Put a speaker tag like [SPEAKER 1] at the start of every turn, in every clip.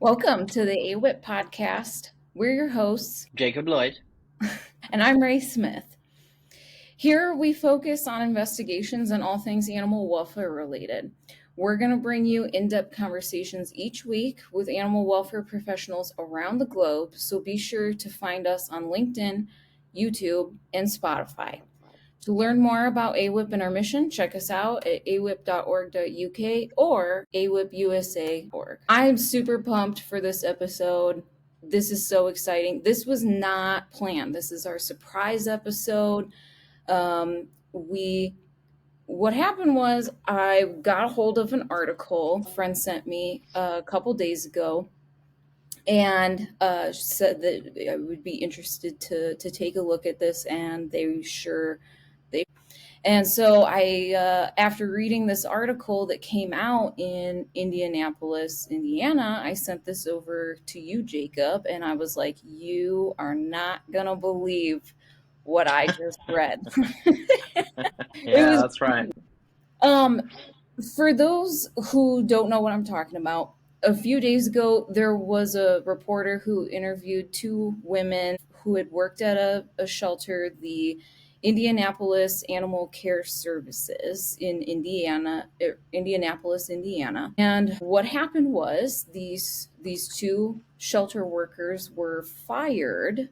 [SPEAKER 1] Welcome to the AWIP podcast. We're your hosts,
[SPEAKER 2] Jacob Lloyd.
[SPEAKER 1] and I'm Rae Smith. Here we focus on investigations and all things animal welfare related. We're going to bring you in-depth conversations each week with animal welfare professionals around the globe, so be sure to find us on LinkedIn, YouTube, and Spotify. To learn more about AWIP and our mission, check us out at awip.org.uk or awipusa.org. I'm super pumped for this episode. This is so exciting. This was not planned. This is our surprise episode. What happened was I got a hold of an article a friend sent me a couple days ago, and said that I would be interested to take a look at this, and and so I, after reading this article that came out in Indianapolis, Indiana, I sent this over to you, Jacob, and I was like, you are not going to believe what I just read.
[SPEAKER 2] Yeah, that's right.
[SPEAKER 1] For those who don't know what I'm talking about, a few days ago, there was a reporter who interviewed two women who had worked at a shelter, the Indianapolis Animal Care Services in Indianapolis, Indiana. And what happened was these two shelter workers were fired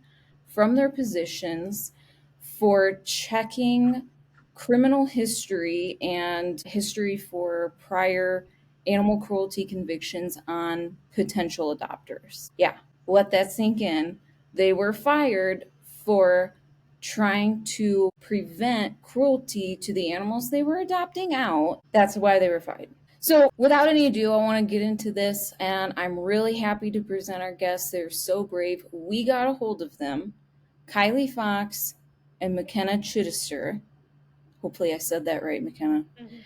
[SPEAKER 1] from their positions for checking criminal history and history for prior animal cruelty convictions on potential adopters. Yeah, let that sink in. They were fired for trying to prevent cruelty to the animals they were adopting out. That's why they were fired. So without any ado, I want to get into this, and I'm really happy to present our guests. They're so brave. We got a hold of them, Kylie Fox and McKenna Chittister. Hopefully I said that right, McKenna. Mm-hmm.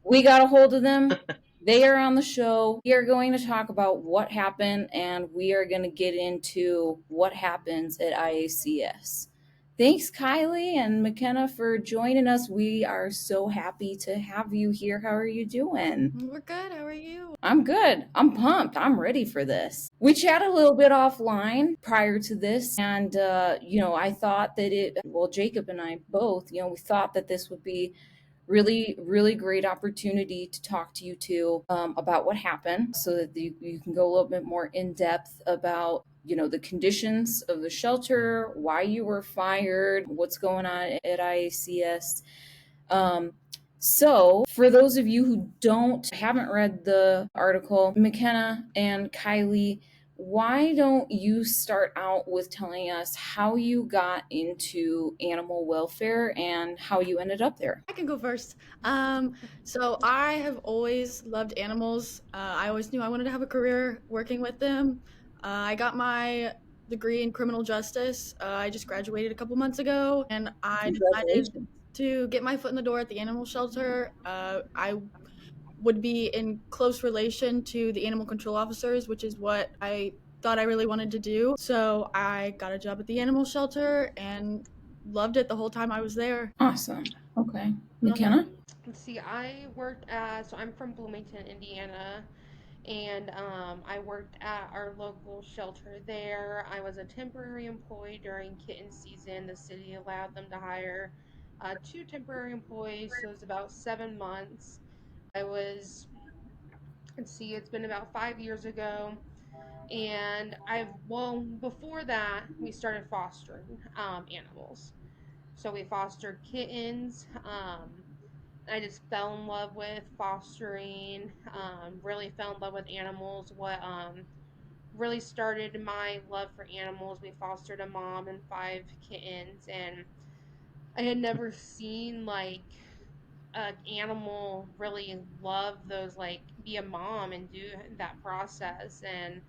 [SPEAKER 1] We got a hold of them. They are on the show. We are going to talk about what happened, and we are going to get into what happens at IACS. Thanks, Kylie and McKenna, for joining us. We are so happy to have you here. How are you doing?
[SPEAKER 3] We're good. How are you?
[SPEAKER 1] I'm good. I'm pumped. I'm ready for this. We chatted a little bit offline prior to this, and, I thought that Jacob and I both, we thought that this would be really, really great opportunity to talk to you two about what happened, so that you can go a little bit more in depth about the conditions of the shelter, why you were fired, what's going on at IACS. So for those of you who haven't read the article, McKenna and Kylie, why don't you start out with telling us how you got into animal welfare and how you ended up there?
[SPEAKER 3] I can go first. So I have always loved animals. I always knew I wanted to have a career working with them. I got my degree in criminal justice. I just graduated a couple months ago, and I decided to get my foot in the door at the animal shelter. I would be in close relation to the animal control officers, which is what I thought I really wanted to do. So I got a job at the animal shelter and loved it the whole time I was there.
[SPEAKER 1] Awesome. Okay. McKenna?
[SPEAKER 4] Let's see, so I'm from Bloomington, Indiana, and I worked at our local shelter there. I was a temporary employee during kitten season. The city allowed them to hire two temporary employees, so it was about 7 months. It's been about 5 years ago. And before that, we started fostering animals. So we fostered kittens. I just fell in love with fostering, really fell in love with animals. What really started my love for animals, we fostered a mom and 5 kittens, and I had never seen like an animal really love those, like be a mom and do that process. And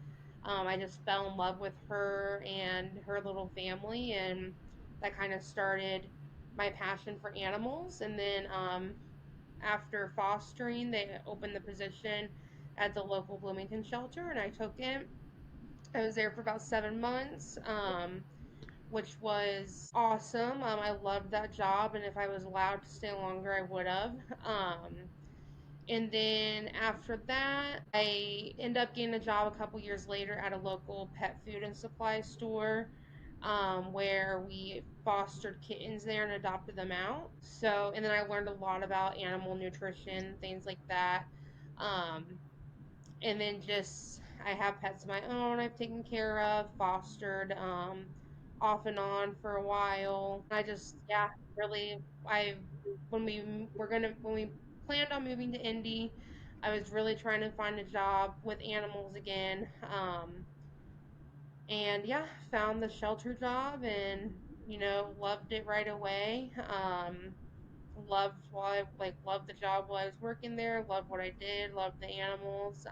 [SPEAKER 4] I just fell in love with her and her little family, and that kind of started my passion for animals. And then after fostering, they opened the position at the local Bloomington shelter, and I took it. I was there for about 7 months, which was awesome. I loved that job, and if I was allowed to stay longer, I would have. And then after that, I ended up getting a job a couple years later at a local pet food and supply store, where we fostered kittens there and adopted them out. So, and then I learned a lot about animal nutrition, things like that. Um, and then just I have pets of my own I've taken care of, fostered, off and on for a while. I just, yeah, really, I when we when we planned on moving to Indy, I was really trying to find a job with animals again. And yeah, found the shelter job and loved it right away. Loved the job while I was working there, loved what I did, loved the animals.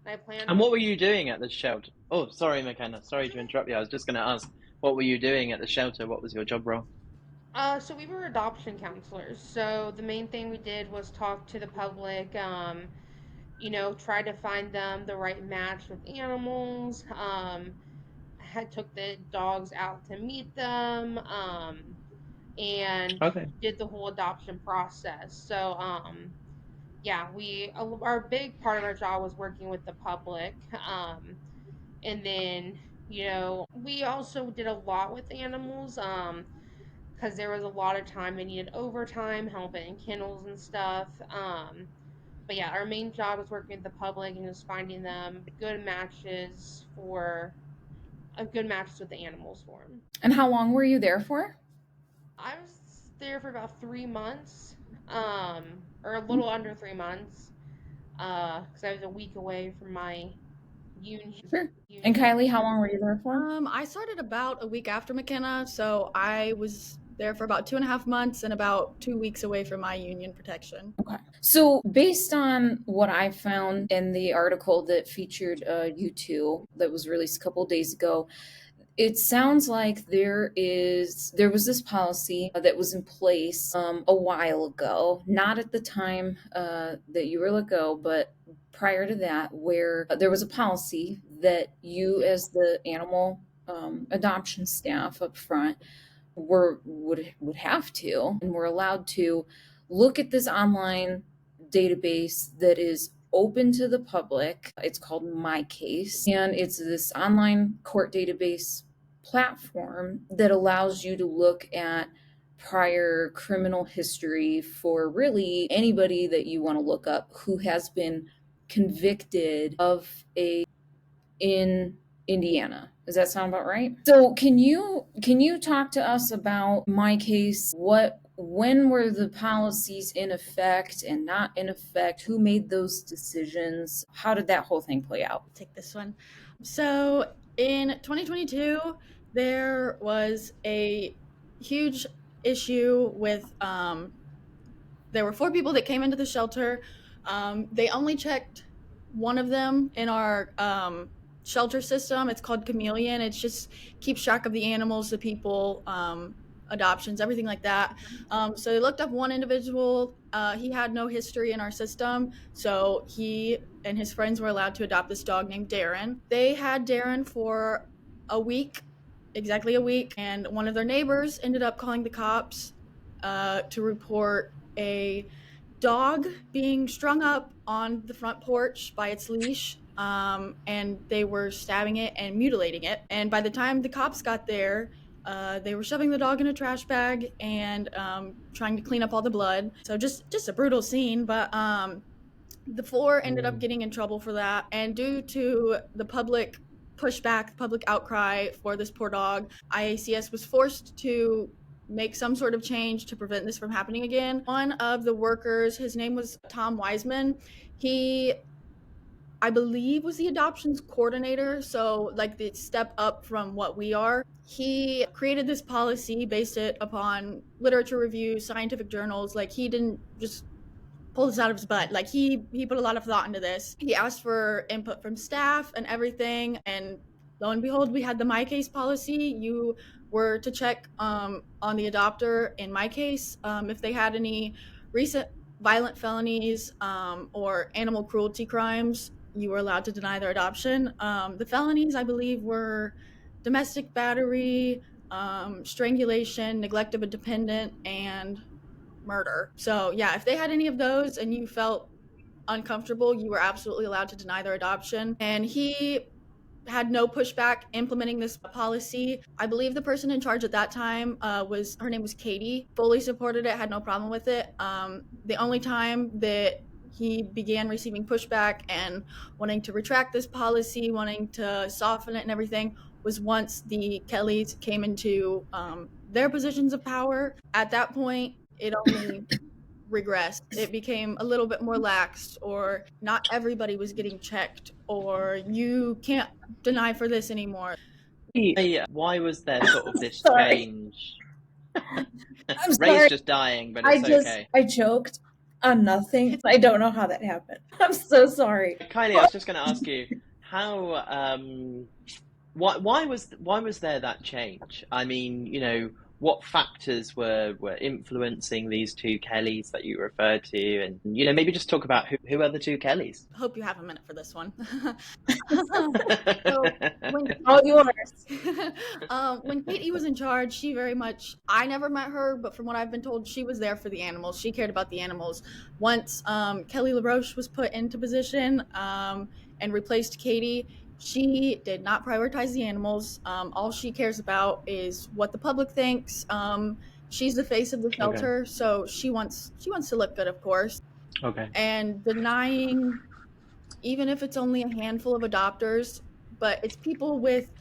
[SPEAKER 4] I planned
[SPEAKER 2] And
[SPEAKER 4] on.
[SPEAKER 2] what were you doing at the shelter? Oh, sorry, McKenna. Sorry to interrupt you. I was just going to ask, what were you doing at the shelter? What was your job role?
[SPEAKER 4] So we were adoption counselors. So the main thing we did was talk to the public, try to find them the right match with animals. Had took the dogs out to meet them, and
[SPEAKER 2] Okay.
[SPEAKER 4] did the whole adoption process. So, yeah, our big part of our job was working with the public. And then, we also did a lot with animals. Because there was a lot of time they needed overtime, helping in kennels and stuff. But yeah, our main job was working with the public and just finding them good matches with the animals for them.
[SPEAKER 1] And how long were you there for?
[SPEAKER 4] I was there for about 3 months, or a little under 3 months, because I was a week away from my union.
[SPEAKER 1] Sure. And Kylie, how long were you there for?
[SPEAKER 3] I started about a week after McKenna, so I was there for about 2.5 months and about 2 weeks away from my union protection.
[SPEAKER 1] Okay. So, based on what I found in the article that featured you two that was released a couple days ago, it sounds like there was this policy that was in place a while ago, not at the time that you were let go, but prior to that, where there was a policy that you, as the animal adoption staff up front, would have to and were allowed to look at this online database that is open to the public. It's called MyCase, and it's this online court database platform that allows you to look at prior criminal history for really anybody that you want to look up who has been convicted of a in Indiana. Does that sound about right? So can you talk to us about MyCase? When were the policies in effect and not in effect? Who made those decisions? How did that whole thing play out?
[SPEAKER 3] I'll take this one. So in 2022, there was a huge issue with there were 4 people that came into the shelter. They only checked one of them in our shelter system. It's called Chameleon. It just keeps track of the animals, the people, adoptions, everything like that. So they looked up one individual. He had no history in our system, so he and his friends were allowed to adopt this dog named Darren. They had Darren for a week, exactly a week, and one of their neighbors ended up calling the cops to report a dog being strung up on the front porch by its leash, and they were stabbing it and mutilating it. And by the time the cops got there, they were shoving the dog in a trash bag and trying to clean up all the blood. So just a brutal scene, but the 4 ended up getting in trouble for that. And due to the public pushback, public outcry for this poor dog, IACS was forced to make some sort of change to prevent this from happening again. One of the workers, his name was Tom Wiseman. He, I believe, was the adoptions coordinator, so like the step up from what we are. He created this policy, based it upon literature reviews, scientific journals. Like, he didn't just pull this out of his butt. Like, he put a lot of thought into this. He asked for input from staff and everything, and lo and behold, we had the MyCase policy. You were to check on the adopter in MyCase if they had any recent violent felonies or animal cruelty crimes. You were allowed to deny their adoption. The felonies, I believe, were domestic battery, strangulation, neglect of a dependent, and murder. So yeah, if they had any of those and you felt uncomfortable, you were absolutely allowed to deny their adoption. And he had no pushback implementing this policy. I believe the person in charge at that time was her name was Katie. Fully supported it, had no problem with it. The only time that he began receiving pushback and wanting to retract this policy, wanting to soften it and everything, was once the Kellys came into their positions of power. At that point, it only regressed. It became a little bit more lax, or not everybody was getting checked, or you can't deny for this anymore.
[SPEAKER 2] Why was there sort of this
[SPEAKER 1] Sorry.
[SPEAKER 2] change?
[SPEAKER 1] I'm
[SPEAKER 2] Ray's
[SPEAKER 1] sorry.
[SPEAKER 2] just dying, but it's okay.
[SPEAKER 1] I choked on nothing. I don't know how that happened. I'm so sorry.
[SPEAKER 2] Kylie, I was just going to ask you how why was there that change? I mean, you know, what factors were influencing these two Kellys that you referred to, and you know, maybe just talk about who are the two Kellys.
[SPEAKER 3] Hope you have a minute for this one.
[SPEAKER 1] All yours.
[SPEAKER 3] When Katie was in charge, she very much, I never met her, but from what I've been told, she was there for the animals. She cared about the animals. Once Kelly LaRoche was put into position and replaced Katie, she did not prioritize the animals. All she cares about is what the public thinks. She's the face of the shelter, so she wants to look good, of course.
[SPEAKER 2] Okay.
[SPEAKER 3] And denying, even if it's only a handful of adopters, but it's people with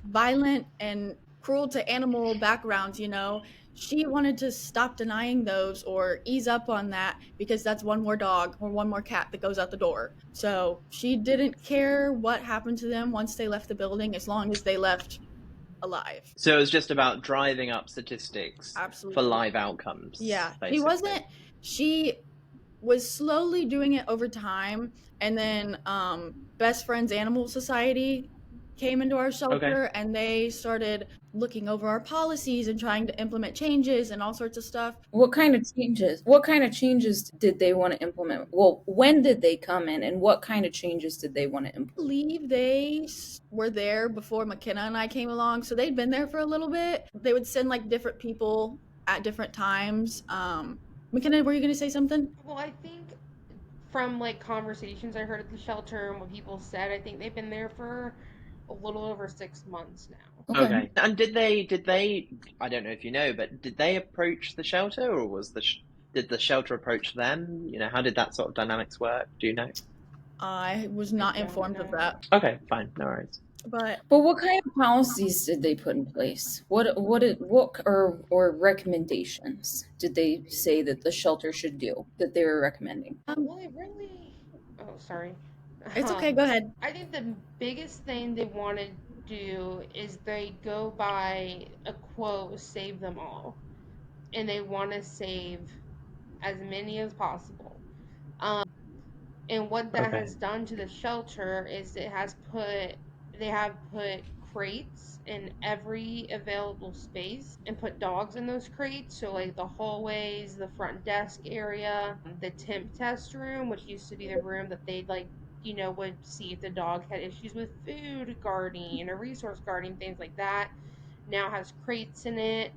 [SPEAKER 3] violent and cruel to animal backgrounds, you know. She wanted to stop denying those or ease up on that because that's one more dog or one more cat that goes out the door. So she didn't care what happened to them once they left the building, as long as they left alive.
[SPEAKER 2] So it was just about driving up statistics.
[SPEAKER 3] Absolutely.
[SPEAKER 2] For live outcomes.
[SPEAKER 3] Yeah.
[SPEAKER 2] Basically.
[SPEAKER 3] She was slowly doing it over time, and then Best Friends Animal Society came into our shelter, and they started looking over our policies and trying to implement changes and all sorts of stuff.
[SPEAKER 1] What kind of changes did they want to implement? Well, when did they come in, and what kind of changes did they want to implement?
[SPEAKER 3] I believe they were there before McKenna and I came along, so they'd been there for a little bit. They would send like different people at different times. McKenna, were you going to say something?
[SPEAKER 4] Well, I think from like conversations I heard at the shelter and what people said, I think they've been there for a little over 6 months now.
[SPEAKER 2] Okay. And did they? I don't know if you know, but did they approach the shelter, or was did the shelter approach them? You know, how did that sort of dynamics work? Do you know?
[SPEAKER 3] I was not informed of that.
[SPEAKER 2] Okay, fine, no worries.
[SPEAKER 3] But
[SPEAKER 1] what kind of policies did they put in place? What recommendations did they say that the shelter should do that they were recommending?
[SPEAKER 4] Well, it really. Oh, sorry.
[SPEAKER 3] It's okay. Go ahead.
[SPEAKER 4] I think the biggest thing they want to do is they go by a quote, "Save them all," and they want to save as many as possible. And what that has done to the shelter is they have put crates in every available space and put dogs in those crates. So like the hallways, the front desk area, the temp test room, which used to be the room that they'd like, you know, would see if the dog had issues with food guarding or resource guarding, things like that, now has crates in it.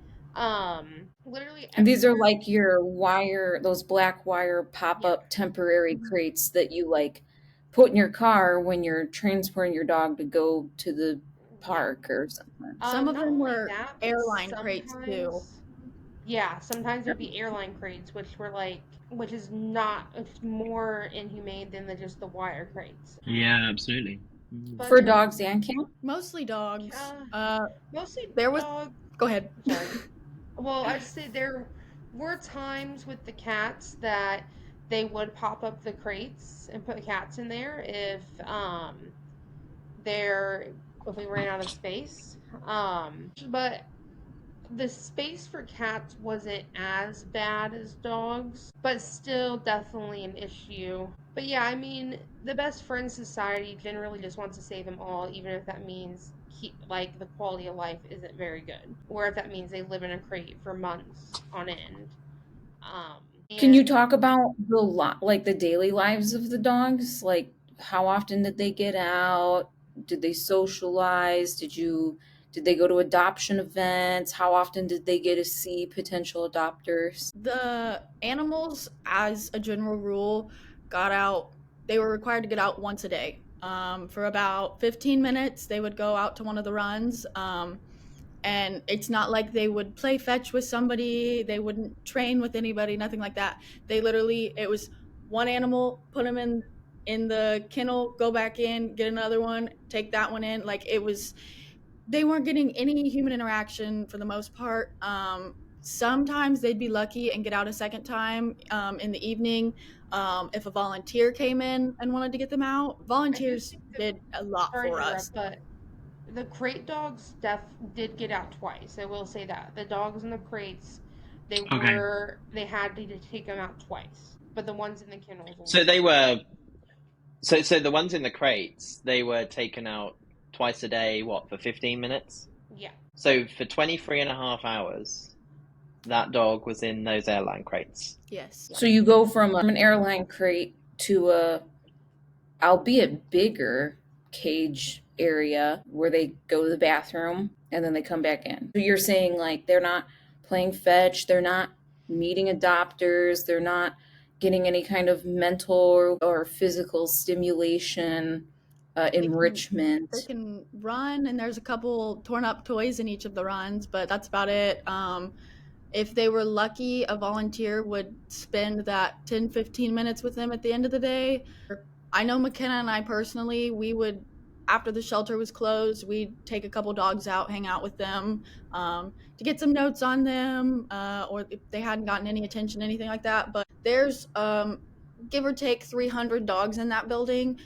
[SPEAKER 4] Literally,
[SPEAKER 1] and these are like your those black wire pop-up temporary crates that you like put in your car when you're transporting your dog to go to the park or something.
[SPEAKER 3] Some of them were airline crates too.
[SPEAKER 4] Yeah, sometimes there'd be airline crates, which is more inhumane than just the wire crates.
[SPEAKER 2] Yeah, absolutely.
[SPEAKER 4] But
[SPEAKER 1] for dogs and cats?
[SPEAKER 3] Mostly dogs.
[SPEAKER 4] Mostly
[SPEAKER 3] there was.
[SPEAKER 4] dogs.
[SPEAKER 3] Go ahead.
[SPEAKER 4] Sorry. Well, I'd say there were times with the cats that they would pop up the crates and put cats in there if we ran out of space. But the space for cats wasn't as bad as dogs, but still definitely an issue. But yeah, I mean, the Best Friends Society generally just wants to save them all, even if that means the quality of life isn't very good, or if that means they live in a crate for months on end.
[SPEAKER 1] Can you talk about the daily lives of the dogs? Like, how often did they get out? Did they socialize? Did you Did they go to adoption events? How often did they get to see potential adopters?
[SPEAKER 3] The animals, as a general rule, got out. They were required to get out once a day. For about 15 minutes, they would go out to one of the runs. And it's not like they would play fetch with somebody. They wouldn't train with anybody, nothing like that. They literally, it was one animal, put them in the kennel, go back in, get another one, take that one in. Like, it was, they weren't getting any human interaction for the most part. Sometimes they'd be lucky and get out a second time in the evening. If a volunteer came in and wanted to get them out, volunteers did a lot
[SPEAKER 4] Sorry to
[SPEAKER 3] for
[SPEAKER 4] interrupt,
[SPEAKER 3] us.
[SPEAKER 4] but the crate dogs did get out twice. I will say that the dogs in the crates,
[SPEAKER 2] Okay.
[SPEAKER 4] they had to take them out twice, but the ones in the kennels.
[SPEAKER 2] So they were so the ones in the crates, they were taken out twice a day, what, for 15 minutes?
[SPEAKER 4] Yeah.
[SPEAKER 2] So for 23 and a half hours, that dog was in those airline crates.
[SPEAKER 3] Yes.
[SPEAKER 1] So you go from an airline crate to a, albeit bigger, cage area where they go to the bathroom and then they come back in. So you're saying like they're not playing fetch, they're not meeting adopters, they're not getting any kind of mental or physical stimulation, enrichment.
[SPEAKER 3] They can run, and there's a couple torn up toys in each of the runs, but that's about it. If they were lucky, a volunteer would spend that 10-15 minutes with them at the end of the day. I know McKenna and I personally, we would, after the shelter was closed, we'd take a couple dogs out, hang out with them to get some notes on them, or if they hadn't gotten any attention, anything like that. But there's give or take 300 dogs in that building.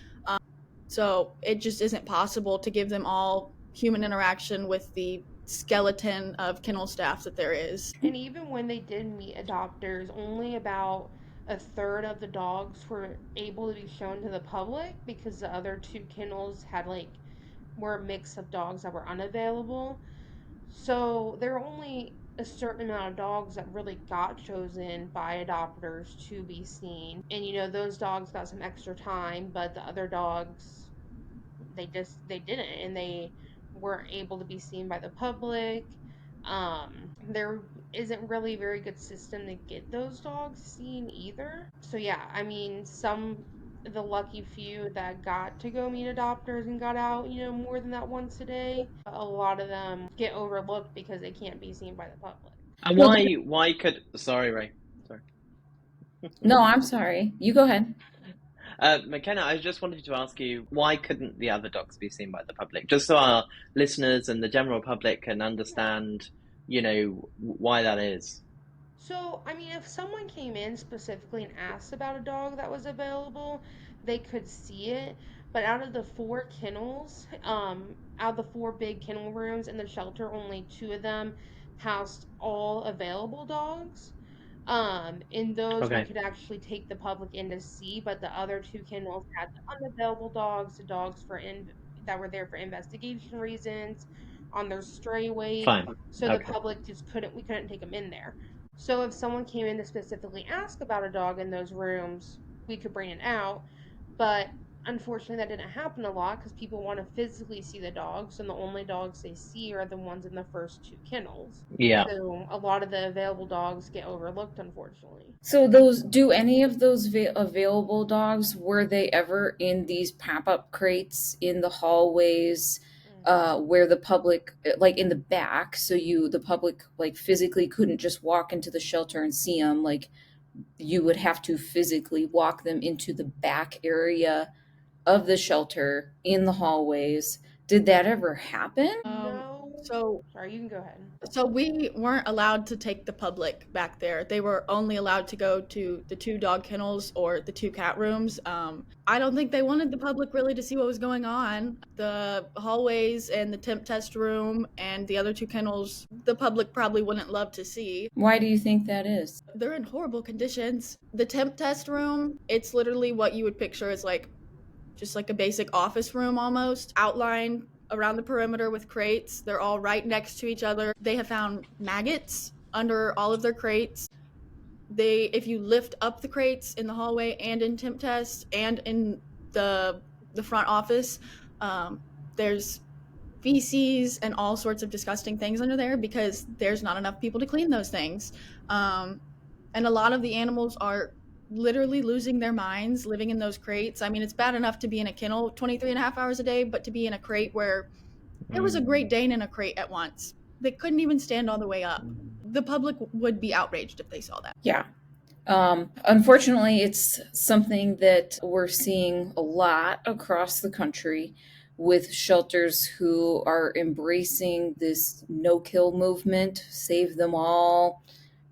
[SPEAKER 3] So it just isn't possible to give them all human interaction with the skeleton of kennel staff that there is.
[SPEAKER 4] And even when they did meet adopters, only about a third of the dogs were able to be shown to the public because the other two kennels were a mix of dogs that were unavailable. So there were only a certain amount of dogs that really got chosen by adopters to be seen. And those dogs got some extra time, but the other dogs, they didn't, and they weren't able to be seen by the public. There isn't really a very good system to get those dogs seen either. So yeah, I mean, the lucky few that got to go meet adopters and got out, more than that once a day, a lot of them get overlooked because they can't be seen by the public.
[SPEAKER 2] And why could, sorry, Rae. Sorry.
[SPEAKER 1] No, I'm sorry. You go ahead.
[SPEAKER 2] McKenna, I just wanted to ask you, why couldn't the other dogs be seen by the public? Just so our listeners and the general public can understand, why that is.
[SPEAKER 4] So, I mean, if someone came in specifically and asked about a dog that was available, they could see it. But out of the 4 kennels, out of the 4 big kennel rooms in the shelter, only 2 of them housed all available dogs. In those we could actually take the public in to see, but the other 2 kennels had the unavailable dogs, the dogs that were there for investigation reasons, on their stray weight.
[SPEAKER 2] Fine.
[SPEAKER 4] So the public we couldn't take them in there. So if someone came in to specifically ask about a dog in those rooms, we could bring it out. But unfortunately, that didn't happen a lot because people want to physically see the dogs, and the only dogs they see are the ones in the first 2 kennels.
[SPEAKER 2] Yeah.
[SPEAKER 4] So a lot of the available dogs get overlooked, unfortunately.
[SPEAKER 1] So do any of those available dogs, were they ever in these pop-up crates in the hallways, where the public, like in the back, so the public like physically couldn't just walk into the shelter and see them, like you would have to physically walk them into the back area of the shelter in the hallways? Did that ever happen?
[SPEAKER 4] No. Sorry, you can go ahead.
[SPEAKER 3] So we weren't allowed to take the public back there. They were only allowed to go to the 2 dog kennels or the 2 cat rooms. I don't think they wanted the public really to see what was going on. The hallways and the temp test room and the other 2 kennels, the public probably wouldn't love to see.
[SPEAKER 1] Why do you think that is?
[SPEAKER 3] They're in horrible conditions. The temp test room, it's literally what you would picture as just like a basic office room almost, outlined around the perimeter with crates. They're all right next to each other. They have found maggots under all of their crates. If you lift up the crates in the hallway and in temp test and in the front office, there's feces and all sorts of disgusting things under there because there's not enough people to clean those things. And a lot of the animals are literally losing their minds living in those crates. I mean, it's bad enough to be in a kennel 23 and a half hours a day, but to be in a crate where there was a Great Dane in a crate at once. They couldn't even stand all the way up. The public would be outraged if they saw that.
[SPEAKER 1] Yeah. Unfortunately, it's something that we're seeing a lot across the country with shelters who are embracing this no-kill movement, save them all,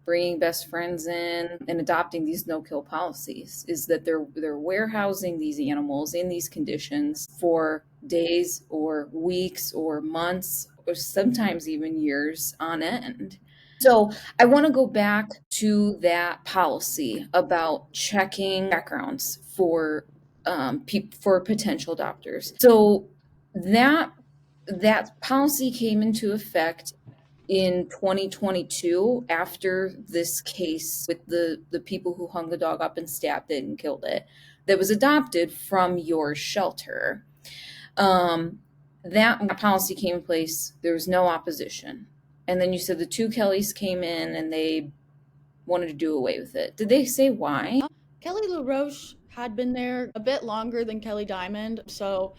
[SPEAKER 1] bringing best friends in, and adopting these no-kill policies, is that they're warehousing these animals in these conditions for days or weeks or months or sometimes even years on end. So I want to go back to that policy about checking backgrounds for potential adopters. So that policy came into effect in 2022 after this case with the people who hung the dog up and stabbed it and killed it that was adopted from your shelter. That policy came in place. There was no opposition. And then you said the two Kellys came in and they wanted to do away with it. Did they say why?
[SPEAKER 3] Kelly LaRoche had been there a bit longer than Kelly Diamond, so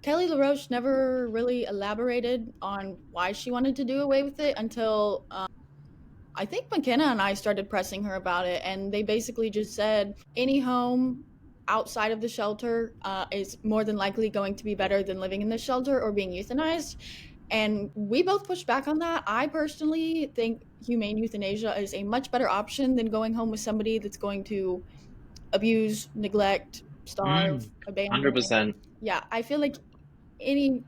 [SPEAKER 3] Kelly LaRoche never really elaborated on why she wanted to do away with it until I think McKenna and I started pressing her about it, and they basically just said any home outside of the shelter is more than likely going to be better than living in the shelter or being euthanized. And we both pushed back on that. I personally think humane euthanasia is a much better option than going home with somebody that's going to abuse, neglect, starve, abandon.
[SPEAKER 2] 100%.
[SPEAKER 3] Yeah, I feel like any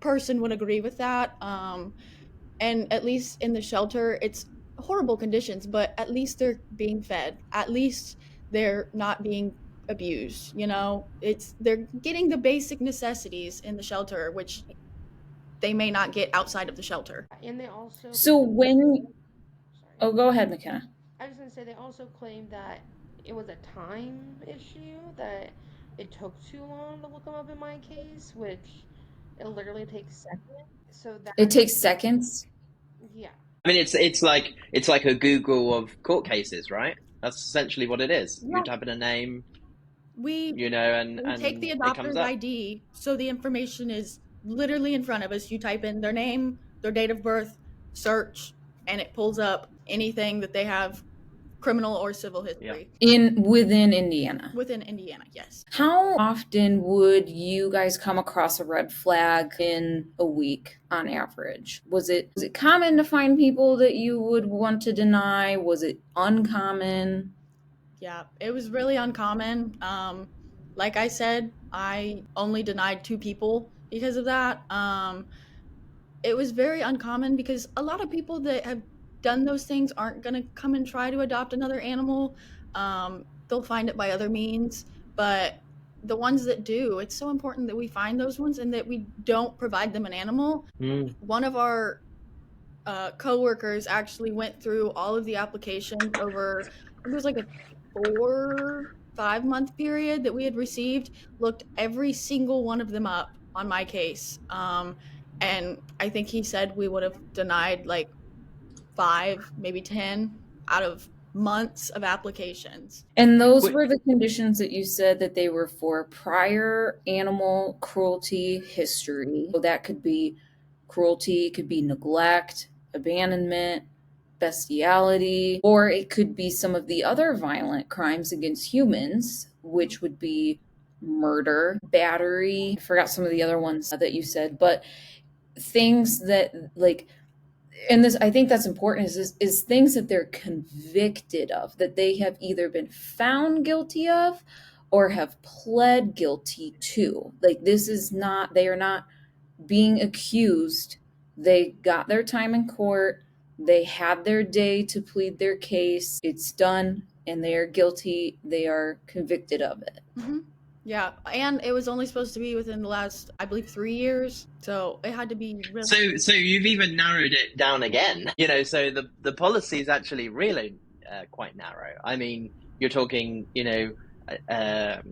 [SPEAKER 3] person would agree with that. And at least in the shelter, it's horrible conditions, but at least they're being fed. At least they're not being abused. You know, they're getting the basic necessities in the shelter, which they may not get outside of the shelter.
[SPEAKER 4] And they also...
[SPEAKER 1] So Oh, go ahead, McKenna.
[SPEAKER 4] I was going to say they also claimed that it was a time issue, that it took too long to look them up in MyCase, which it literally takes seconds. So that
[SPEAKER 1] it takes seconds?
[SPEAKER 4] Yeah.
[SPEAKER 2] I mean, it's like a Google of court cases, right? That's essentially what it is.
[SPEAKER 3] Yeah.
[SPEAKER 2] You type in a name,
[SPEAKER 3] we
[SPEAKER 2] and
[SPEAKER 3] take the adopter's ID, so the information is literally in front of us. You type in their name, their date of birth, search, and it pulls up anything that they have, criminal or civil history.
[SPEAKER 1] Yeah. Within Indiana?
[SPEAKER 3] Within Indiana, yes.
[SPEAKER 1] How often would you guys come across a red flag in a week on average? Was it common to find people that you would want to deny? Was it uncommon?
[SPEAKER 3] Yeah, it was really uncommon. Like I said, I only denied 2 people because of that. It was very uncommon because a lot of people that have done those things aren't going to come and try to adopt another animal. They'll find it by other means, but the ones that do, it's so important that we find those ones and that we don't provide them an animal. One of our co-workers actually went through all of the applications over, it was like a 4-5 month period that we had received, looked every single one of them up on MyCase. And I think he said we would have denied like 5, maybe 10 out of months of applications.
[SPEAKER 1] And those were the conditions that you said that they were for prior animal cruelty history. So that could be cruelty, could be neglect, abandonment, bestiality, or it could be some of the other violent crimes against humans, which would be murder, battery. I forgot some of the other ones that you said, but things that and this, I think that's important, is things that they're convicted of, that they have either been found guilty of or have pled guilty to. Like, this is not, they are not being accused. They got their time in court. They had their day to plead their case. It's done, and they are guilty. They are convicted of it.
[SPEAKER 3] Mm-hmm. Yeah, and it was only supposed to be within the last, I believe, 3 years. So it had to be really...
[SPEAKER 2] So you've even narrowed it down again. So the policy is actually really quite narrow. I mean, you're talking, a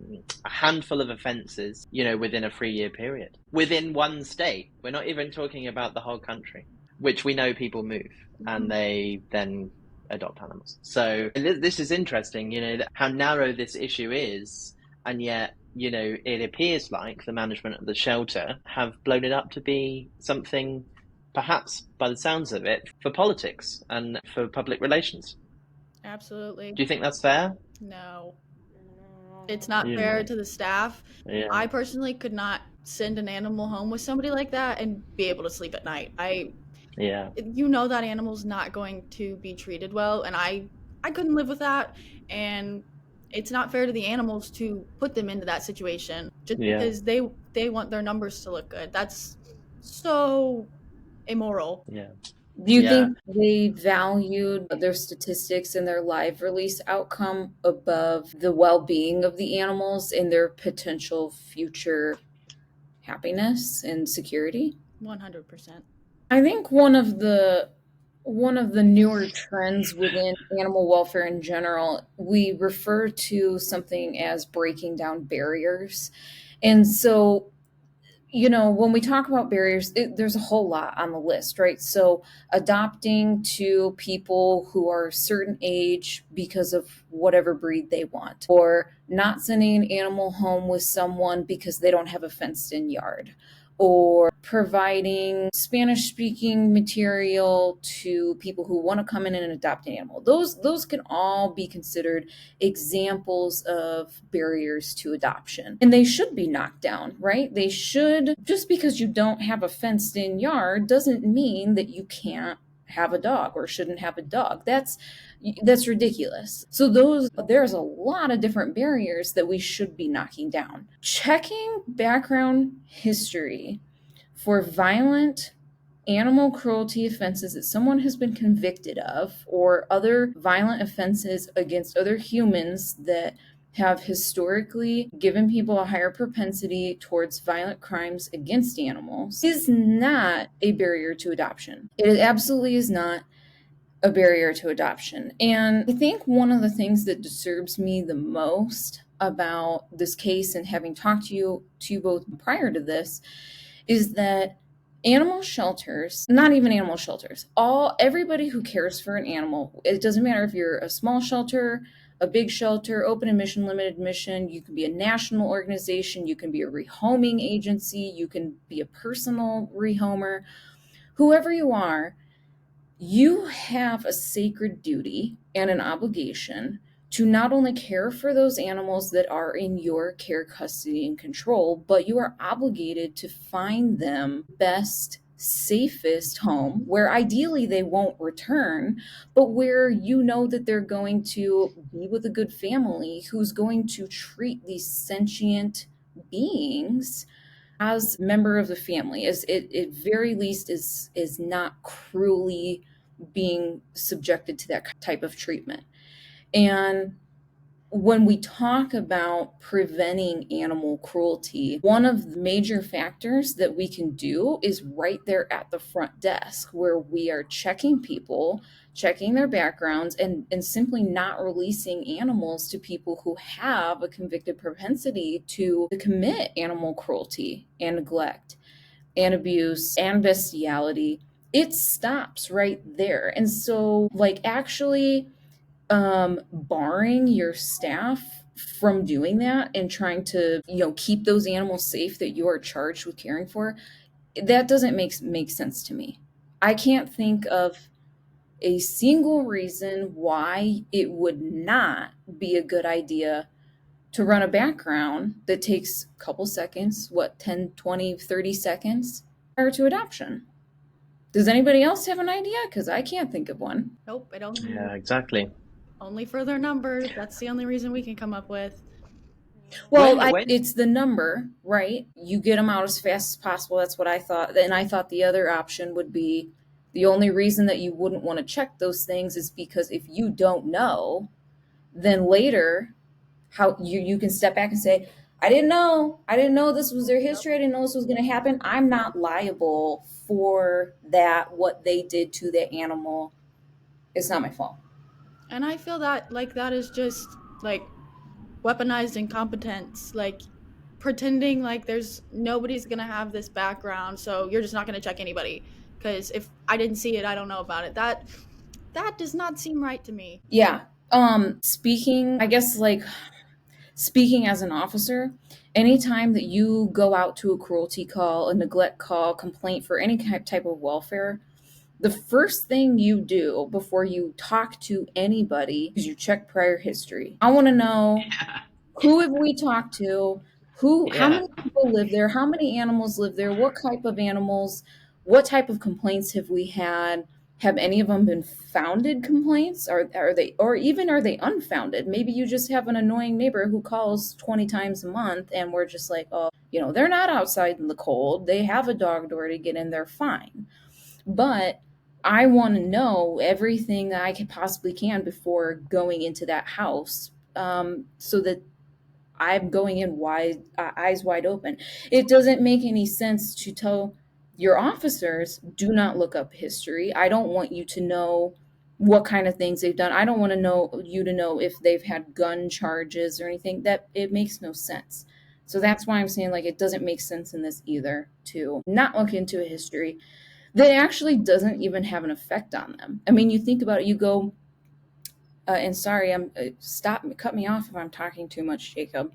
[SPEAKER 2] handful of offences, within a 3-year period, within one state. We're not even talking about the whole country, which we know people move and they then adopt animals. So this is interesting, how narrow this issue is, and yet, it appears like the management of the shelter have blown it up to be something, perhaps by the sounds of it, for politics and for public relations.
[SPEAKER 3] Absolutely.
[SPEAKER 2] Do you think that's fair?
[SPEAKER 3] No. It's not fair to the staff.
[SPEAKER 2] Yeah.
[SPEAKER 3] I personally could not send an animal home with somebody like that and be able to sleep at night. That animal's not going to be treated well, and I couldn't live with that. And it's not fair to the animals to put them into that situation just because they want their numbers to look good. That's so immoral.
[SPEAKER 2] Yeah.
[SPEAKER 1] Do you think they valued their statistics and their live release outcome above the well-being of the animals and their potential future happiness and security?
[SPEAKER 3] 100%.
[SPEAKER 1] I think one of the newer trends within animal welfare in general, we refer to something as breaking down barriers. And so, when we talk about barriers, there's a whole lot on the list, right? So adopting to people who are a certain age because of whatever breed they want, or not sending an animal home with someone because they don't have a fenced-in yard, or providing Spanish-speaking material to people who want to come in and adopt an animal. Those can all be considered examples of barriers to adoption. And they should be knocked down, right? They should. Just because you don't have a fenced-in yard doesn't mean that you can't have a dog or shouldn't have a dog. That's ridiculous. So there's a lot of different barriers that we should be knocking down. Checking background history for violent animal cruelty offenses that someone has been convicted of, or other violent offenses against other humans that have historically given people a higher propensity towards violent crimes against animals, is not a barrier to adoption. It absolutely is not a barrier to adoption. And I think one of the things that disturbs me the most about this case, and having talked to you both prior to this, is that animal shelters, not even animal shelters, everybody who cares for an animal, it doesn't matter if you're a small shelter, a big shelter, open admission, limited admission, you can be a national organization, you can be a rehoming agency, you can be a personal rehomer, whoever you are, you have a sacred duty and an obligation to not only care for those animals that are in your care, custody, and control, but you are obligated to find them best, safest home where ideally they won't return, but where you know that they're going to be with a good family who's going to treat these sentient beings as a member of the family, as it very least is not cruelly being subjected to that type of treatment. And when we talk about preventing animal cruelty, one of the major factors that we can do is right there at the front desk, where we are checking people, checking their backgrounds, and simply not releasing animals to people who have a convicted propensity to commit animal cruelty and neglect and abuse and bestiality. It stops right there. And so, actually barring your staff from doing that and trying to, keep those animals safe that you are charged with caring for, that doesn't make sense to me. I can't think of a single reason why it would not be a good idea to run a background that takes a couple seconds, 10, 20, 30 seconds prior to adoption. Does anybody else have an idea? Because I can't think of one.
[SPEAKER 3] Nope, I don't.
[SPEAKER 2] Yeah, exactly.
[SPEAKER 3] Only for their numbers. That's the only reason we can come up with.
[SPEAKER 1] Well, it's the number, right? You get them out as fast as possible. That's what I thought. And I thought the other option would be, the only reason that you wouldn't want to check those things is because if you don't know, then later how you can step back and say, I didn't know this was their history. I didn't know this was going to happen. I'm not liable for that, what they did to that animal. It's not my fault.
[SPEAKER 3] And I feel that that is just weaponized incompetence, like pretending like nobody's gonna have this background, so you're just not gonna check anybody because if I didn't see it, I don't know about it. That does not seem right to me.
[SPEAKER 1] Yeah. Speaking, I guess, like, speaking as an officer, anytime that you go out to a cruelty call, a neglect call, complaint for any type of welfare, the first thing you do before you talk to anybody is you check prior history. I want to know, who have we talked to? How many people live there? How many animals live there? What type of animals? What type of complaints have we had? Have any of them been founded complaints? Are they, or even are they unfounded? Maybe you just have an annoying neighbor who calls 20 times a month and we're just like, oh, they're not outside in the cold. They have a dog door to get in. They're fine. But I want to know everything that I possibly can before going into that house, so that I'm going in eyes wide open. It doesn't make any sense to tell your officers, do not look up history. I don't want you to know what kind of things they've done. I don't want you to know if they've had gun charges or anything. That it makes no sense. So that's why I'm saying, like, it doesn't make sense in this either to not look into a history that actually doesn't even have an effect on them. I mean, you think about it, you go, and sorry, cut me off if I'm talking too much, Jacob.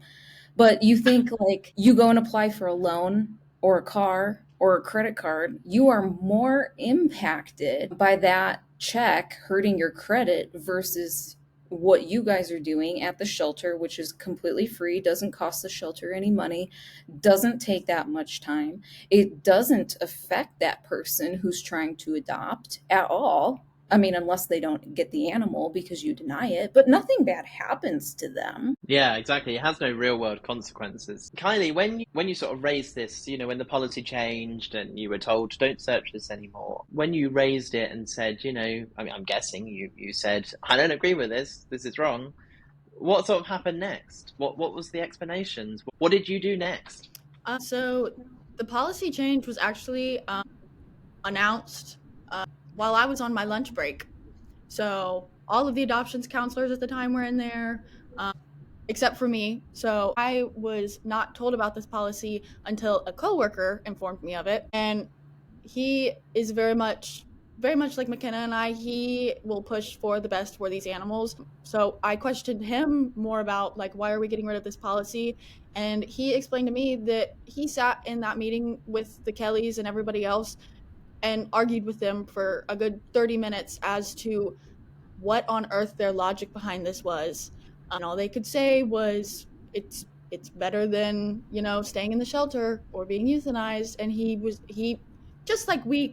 [SPEAKER 1] But you think, like, you go and apply for a loan or a car or a credit card, you are more impacted by that check hurting your credit versus what you guys are doing at the shelter, which is completely free, doesn't cost the shelter any money, doesn't take that much time. It doesn't affect that person who's trying to adopt at all. I mean, unless they don't get the animal because you deny it, but nothing bad happens to them.
[SPEAKER 2] Yeah, exactly. It has no real world consequences. Kylie, when you sort of raised this, when the policy changed and you were told don't search this anymore, when you raised it and said, I mean, I'm guessing you said, I don't agree with this is wrong. What sort of happened next? What was the explanations? What did you do next?
[SPEAKER 3] So the policy change was actually announced while I was on my lunch break. So all of the adoptions counselors at the time were in there, except for me. So I was not told about this policy until a coworker informed me of it. And he is very much like McKenna and I. He will push for the best for these animals. So I questioned him more about, like, why are we getting rid of this policy? And he explained to me that he sat in that meeting with the Kellys and everybody else and argued with them for a good 30 minutes as to what on earth their logic behind this was. And all they could say was, it's better than, staying in the shelter or being euthanized. And he just like we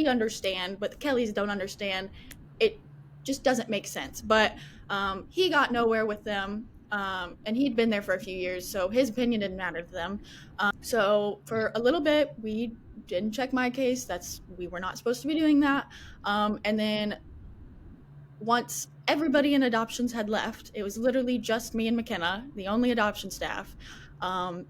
[SPEAKER 3] understand, but the Kellys don't understand. It just doesn't make sense. But he got nowhere with them. And he'd been there for a few years, so his opinion didn't matter to them. So for a little bit, we didn't check MyCase. We were not supposed to be doing that. And then once everybody in adoptions had left, it was literally just me and McKenna, the only adoption staff.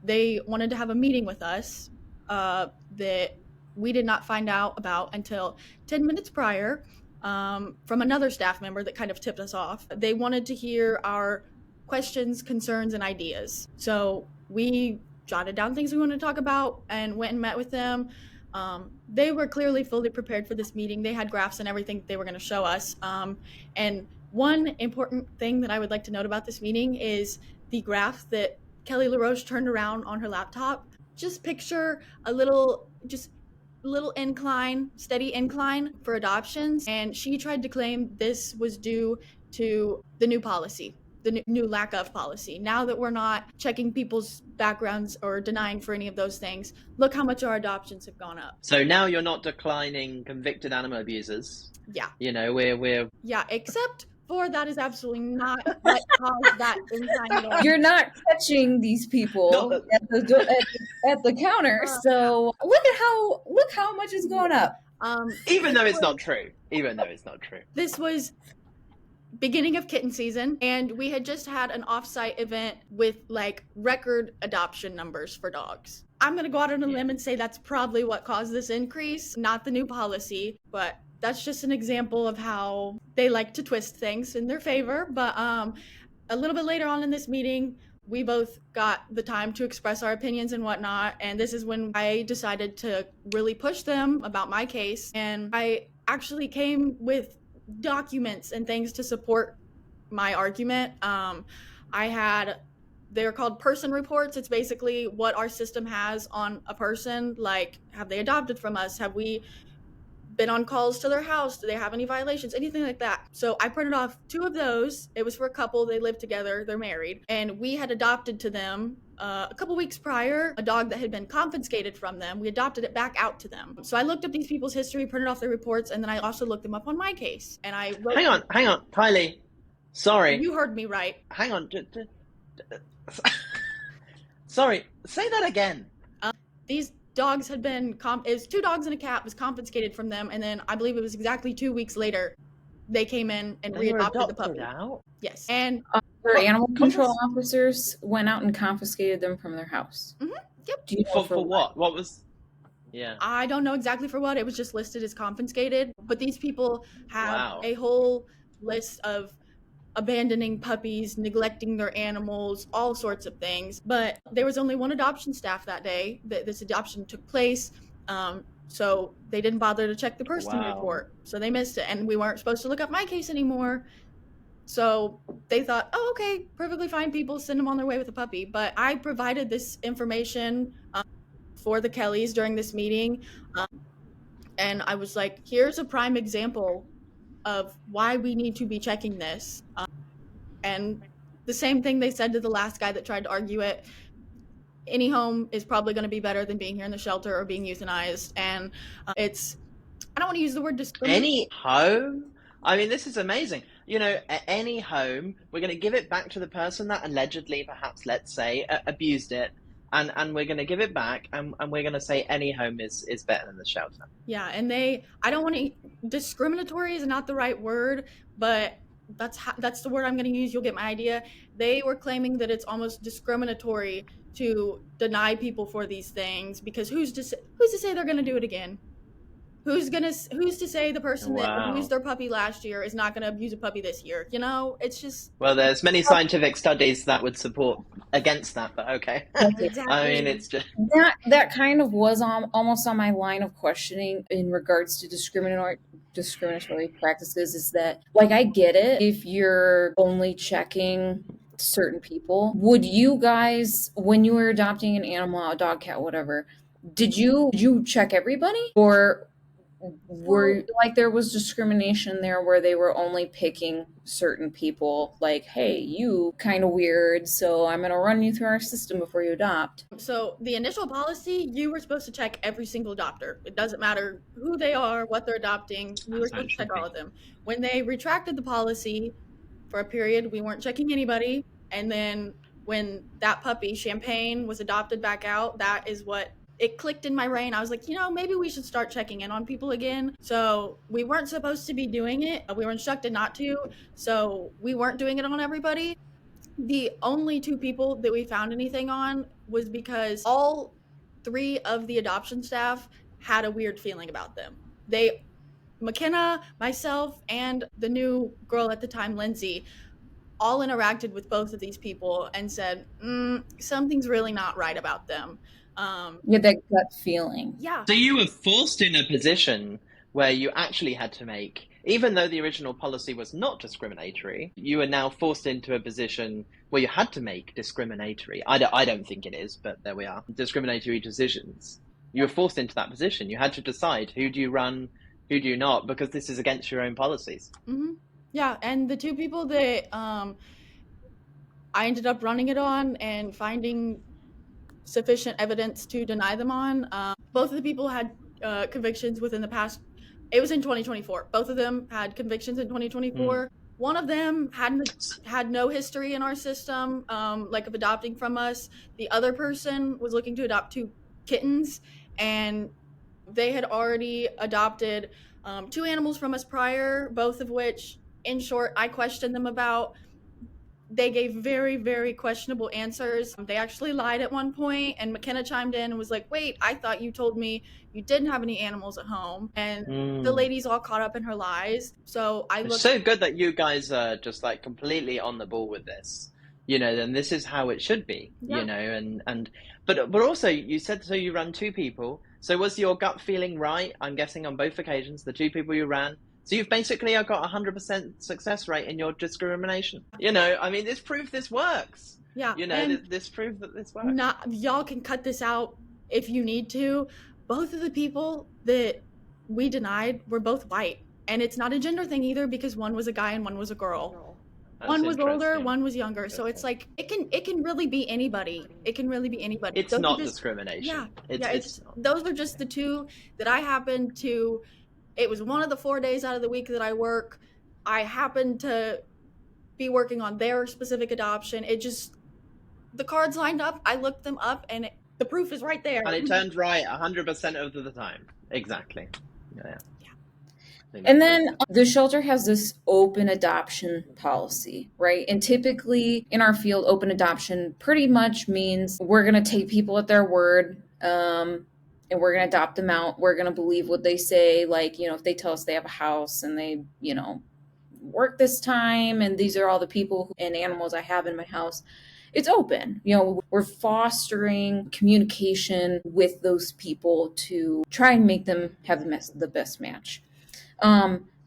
[SPEAKER 3] They wanted to have a meeting with us that we did not find out about until 10 minutes prior from another staff member that kind of tipped us off. They wanted to hear our questions, concerns, and ideas. So we jotted down things we wanted to talk about and went and met with them. They were clearly fully prepared for this meeting. They had graphs and everything they were going to show us. And one important thing that I would like to note about this meeting is the graph that Kelly LaRoche turned around on her laptop. Just picture a little incline, steady incline for adoptions. And she tried to claim this was due to the new policy, the new lack of policy. Now that we're not checking people's backgrounds or denying for any of those things, look how much our adoptions have gone up.
[SPEAKER 2] So now you're not declining convicted animal abusers.
[SPEAKER 3] Yeah.
[SPEAKER 2] We're
[SPEAKER 3] Yeah, except for that is absolutely not what caused that incline.
[SPEAKER 1] You're not catching these people at the counter. So look how much is going up.
[SPEAKER 2] Even though it's not true.
[SPEAKER 3] This was beginning of kitten season, and we had just had an off-site event with like record adoption numbers for dogs. I'm gonna go out on a limb and say that's probably what caused this increase, not the new policy, but that's just an example of how they like to twist things in their favor. But a little bit later on in this meeting, we both got the time to express our opinions and whatnot. And this is when I decided to really push them about my case. And I actually came with documents and things to support my argument. They're called person reports. It's basically what our system has on a person. Like, have they adopted from us? Have we been on calls to their house? Do they have any violations? Anything like that. So I printed off 2 of those. It was for a couple. They live together. They're married. And we had adopted to them a couple weeks prior a dog that had been confiscated from them. We adopted it back out to them. So I looked up these people's history, printed off their reports, and then I also looked them up on MyCase. And I wrote,
[SPEAKER 2] hang on, Kylie. Sorry.
[SPEAKER 3] You heard me right.
[SPEAKER 2] Hang on. Sorry, say that again.
[SPEAKER 3] These dogs had been it was 2 dogs and a cat was confiscated from them, and then I believe it was exactly 2 weeks later they came in and readopted the puppy
[SPEAKER 2] out?
[SPEAKER 3] Yes. And
[SPEAKER 1] their animal control officers went out and confiscated them from their house.
[SPEAKER 3] Mm-hmm. Yep.
[SPEAKER 1] Do you know
[SPEAKER 2] for what? What was? Yeah.
[SPEAKER 3] I don't know exactly for what. It was just listed as confiscated. But these people have
[SPEAKER 2] Wow.
[SPEAKER 3] a whole list of abandoning puppies, neglecting their animals, all sorts of things. But there was only one adoption staff that day that this adoption took place. So they didn't bother to check the person report. So they missed it. And we weren't supposed to look up MyCase anymore. So they thought, oh, okay, perfectly fine people, send them on their way with a puppy. But I provided this information for the Kellys during this meeting. And I was like, here's a prime example of why we need to be checking this. And the same thing they said to the last guy that tried to argue it. Any home is probably going to be better than being here in the shelter or being euthanized. And I don't want to use the word discrimination.
[SPEAKER 2] Any home? I mean, this is amazing. You know, at any home, we're going to give it back to the person that allegedly, perhaps, let's say, abused it. And we're going to give it back, and we're going to say any home is better than the shelter.
[SPEAKER 3] Yeah, and I don't want to, discriminatory is not the right word, but that's the word I'm going to use. You'll get my idea. They were claiming that it's almost discriminatory to deny people for these things, because who's to say they're going to do it again? Who's to say the person that abused their puppy last year is not going to abuse a puppy this year? You know, it's just...
[SPEAKER 2] Well, there's many scientific studies that would support against that, but okay.
[SPEAKER 3] Exactly.
[SPEAKER 2] I mean, it's just...
[SPEAKER 1] That kind of was almost on my line of questioning in regards to discriminatory practices, is that, like, I get it if you're only checking certain people. Would you guys, when you were adopting an animal, a dog, cat, whatever, did you check everybody? Or were like there was discrimination there where they were only picking certain people, like, hey, you kind of weird, so I'm gonna run you through our system before you adopt?
[SPEAKER 3] So the initial policy, you were supposed to check every single adopter. It doesn't matter who they are, what they're adopting, you were supposed to check all of them. When they retracted the policy for a period, we weren't checking anybody. And then when that puppy, Champagne, was adopted back out, that is what it clicked in my brain. I was like, maybe we should start checking in on people again. So we weren't supposed to be doing it. We were instructed not to. So we weren't doing it on everybody. The only 2 people that we found anything on was because all 3 of the adoption staff had a weird feeling about them. McKenna, myself, and the new girl at the time, Lindsay, all interacted with both of these people and said, something's really not right about them.
[SPEAKER 1] Yeah, that gut feeling.
[SPEAKER 3] Yeah.
[SPEAKER 2] So you were forced in a position where you actually had to make, even though the original policy was not discriminatory, you are now forced into a position where you had to make discriminatory. I don't think it is, but there we are. Discriminatory decisions. You were forced into that position. You had to decide who do you run, who do you not, because this is against your own policies. Mm-hmm.
[SPEAKER 3] Yeah, and the 2 people that I ended up running it on and finding sufficient evidence to deny them on, both of the people had convictions within the past, it was in 2024. Both of them had convictions in 2024. One of them had no history in our system, like of adopting from us. The other person was looking to adopt 2 kittens, and they had already adopted 2 animals from us prior, both of which, in short, I questioned them about. They gave very, very questionable answers. They actually lied at one point, and McKenna chimed in and was like, wait, I thought you told me you didn't have any animals at home. And the ladies all caught up in her lies. So
[SPEAKER 2] It's so good that you guys are just like completely on the ball with this. and this is how it should be, but also you said, so you ran two people. So was your gut feeling right? I'm guessing on both occasions, the two people you ran. So you've basically got 100% success rate in your discrimination. This proved this works.
[SPEAKER 3] Yeah.
[SPEAKER 2] This proved that this works.
[SPEAKER 3] Y'all can cut this out if you need to. Both of the people that we denied were both white. And it's not a gender thing either, because one was a guy and one was a girl. One was older, one was younger. So it's like, it can really be anybody. It can really be anybody.
[SPEAKER 2] It's not discrimination.
[SPEAKER 3] Yeah. Those are just the two that I happened to. It was one of the 4 days out of the week that I work. I happened to be working on their specific adoption. The cards lined up. I looked them up, and the proof is right there.
[SPEAKER 2] And it turned right 100% of the time. Exactly. Yeah.
[SPEAKER 1] And then the shelter has this open adoption policy, right? And typically in our field, open adoption pretty much means we're going to take people at their word, and we're going to adopt them out. We're going to believe what they say. Like, if they tell us they have a house and they, work this time, and these are all the people and animals I have in my house. It's open. We're fostering communication with those people to try and make them have the best match.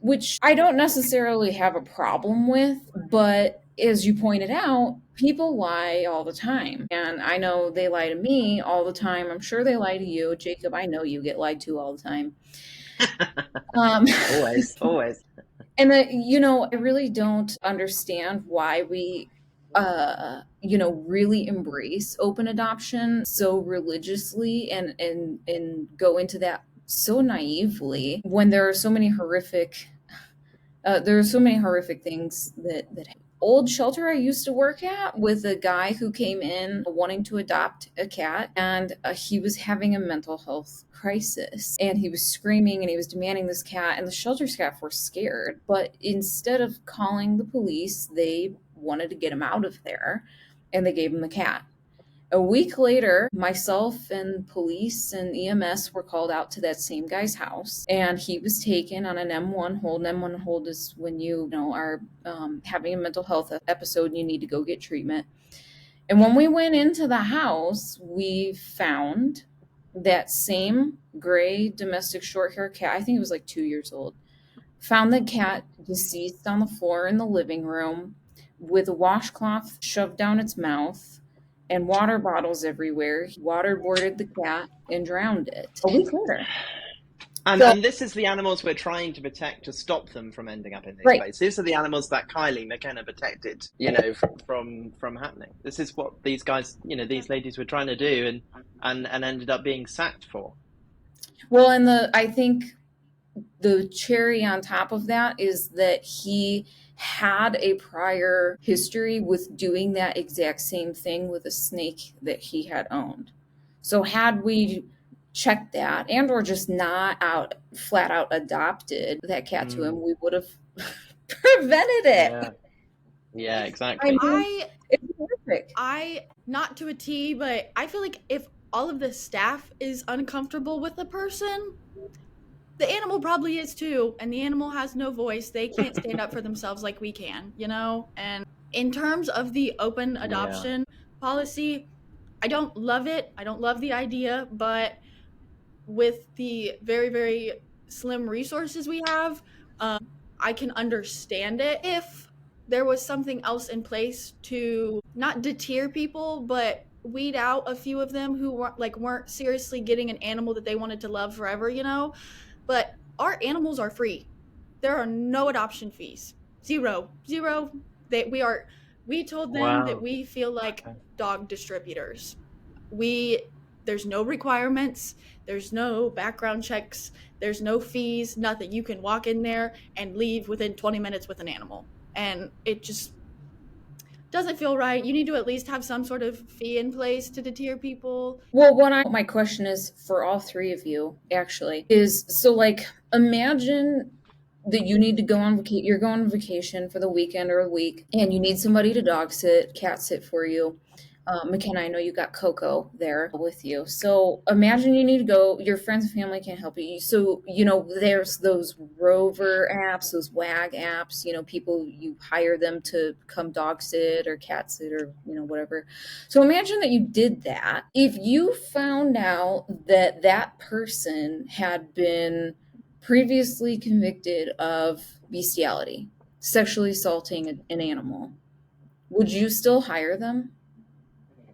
[SPEAKER 1] Which I don't necessarily have a problem with, but as you pointed out, people lie all the time. And I know they lie to me all the time. I'm sure they lie to you. Jacob, I know you get lied to all the time.
[SPEAKER 2] Always.
[SPEAKER 1] And I really don't understand why we really embrace open adoption so religiously and go into that so naively when there are so many horrific things that old shelter I used to work at, with a guy who came in wanting to adopt a cat, and he was having a mental health crisis, and he was screaming and he was demanding this cat, and the shelter staff were scared, but instead of calling the police, they wanted to get him out of there, and they gave him the cat. A week later, myself and police and EMS were called out to that same guy's house, and he was taken on an M1 hold. An M1 hold is when you are having a mental health episode and you need to go get treatment. And when we went into the house, we found that same gray domestic short-haired cat. I think it was like 2 years old. Found the cat deceased on the floor in the living room with a washcloth shoved down its mouth and water bottles everywhere. He waterboarded the cat and drowned it a week later.
[SPEAKER 2] And this is the animals we're trying to protect, to stop them from ending up in this place. These are the animals that Kylie, McKenna protected, from happening. This is what these guys, these ladies were trying to do and ended up being sacked for.
[SPEAKER 1] Well, and I think the cherry on top of that is that he had a prior history with doing that exact same thing with a snake that he had owned. So had we checked that, and or just not flat out adopted that cat to him, we would have prevented it.
[SPEAKER 2] Yeah, exactly.
[SPEAKER 1] It's horrific.
[SPEAKER 3] Not to a T, but I feel like if all of the staff is uncomfortable with the person, the animal probably is too, and the animal has no voice. They can't stand up for themselves like we can, And in terms of the open adoption policy, I don't love it. I don't love the idea, but with the very, very slim resources we have, I can understand it. If there was something else in place to not deter people, but weed out a few of them who weren't seriously getting an animal that they wanted to love forever, But our animals are free. There are no adoption fees. Zero. We told them that we feel like dog distributors. There's no requirements. There's no background checks. There's no fees, nothing. You can walk in there and leave within 20 minutes with an animal. And it just doesn't feel right. You need to at least have some sort of fee in place to deter people.
[SPEAKER 1] Well, my question is for all three of you, actually, is so imagine that you need to go on vacation. You're going on vacation for the weekend or a week, and you need somebody to dog sit, cat sit for you. McKenna, I know you got Coco there with you. So imagine you need to go, your friends and family can't help you. So, there's those rover apps, those WAG apps, people, you hire them to come dog sit or cat sit or, whatever. So imagine that you did that. If you found out that that person had been previously convicted of bestiality, sexually assaulting an animal, would you still hire them?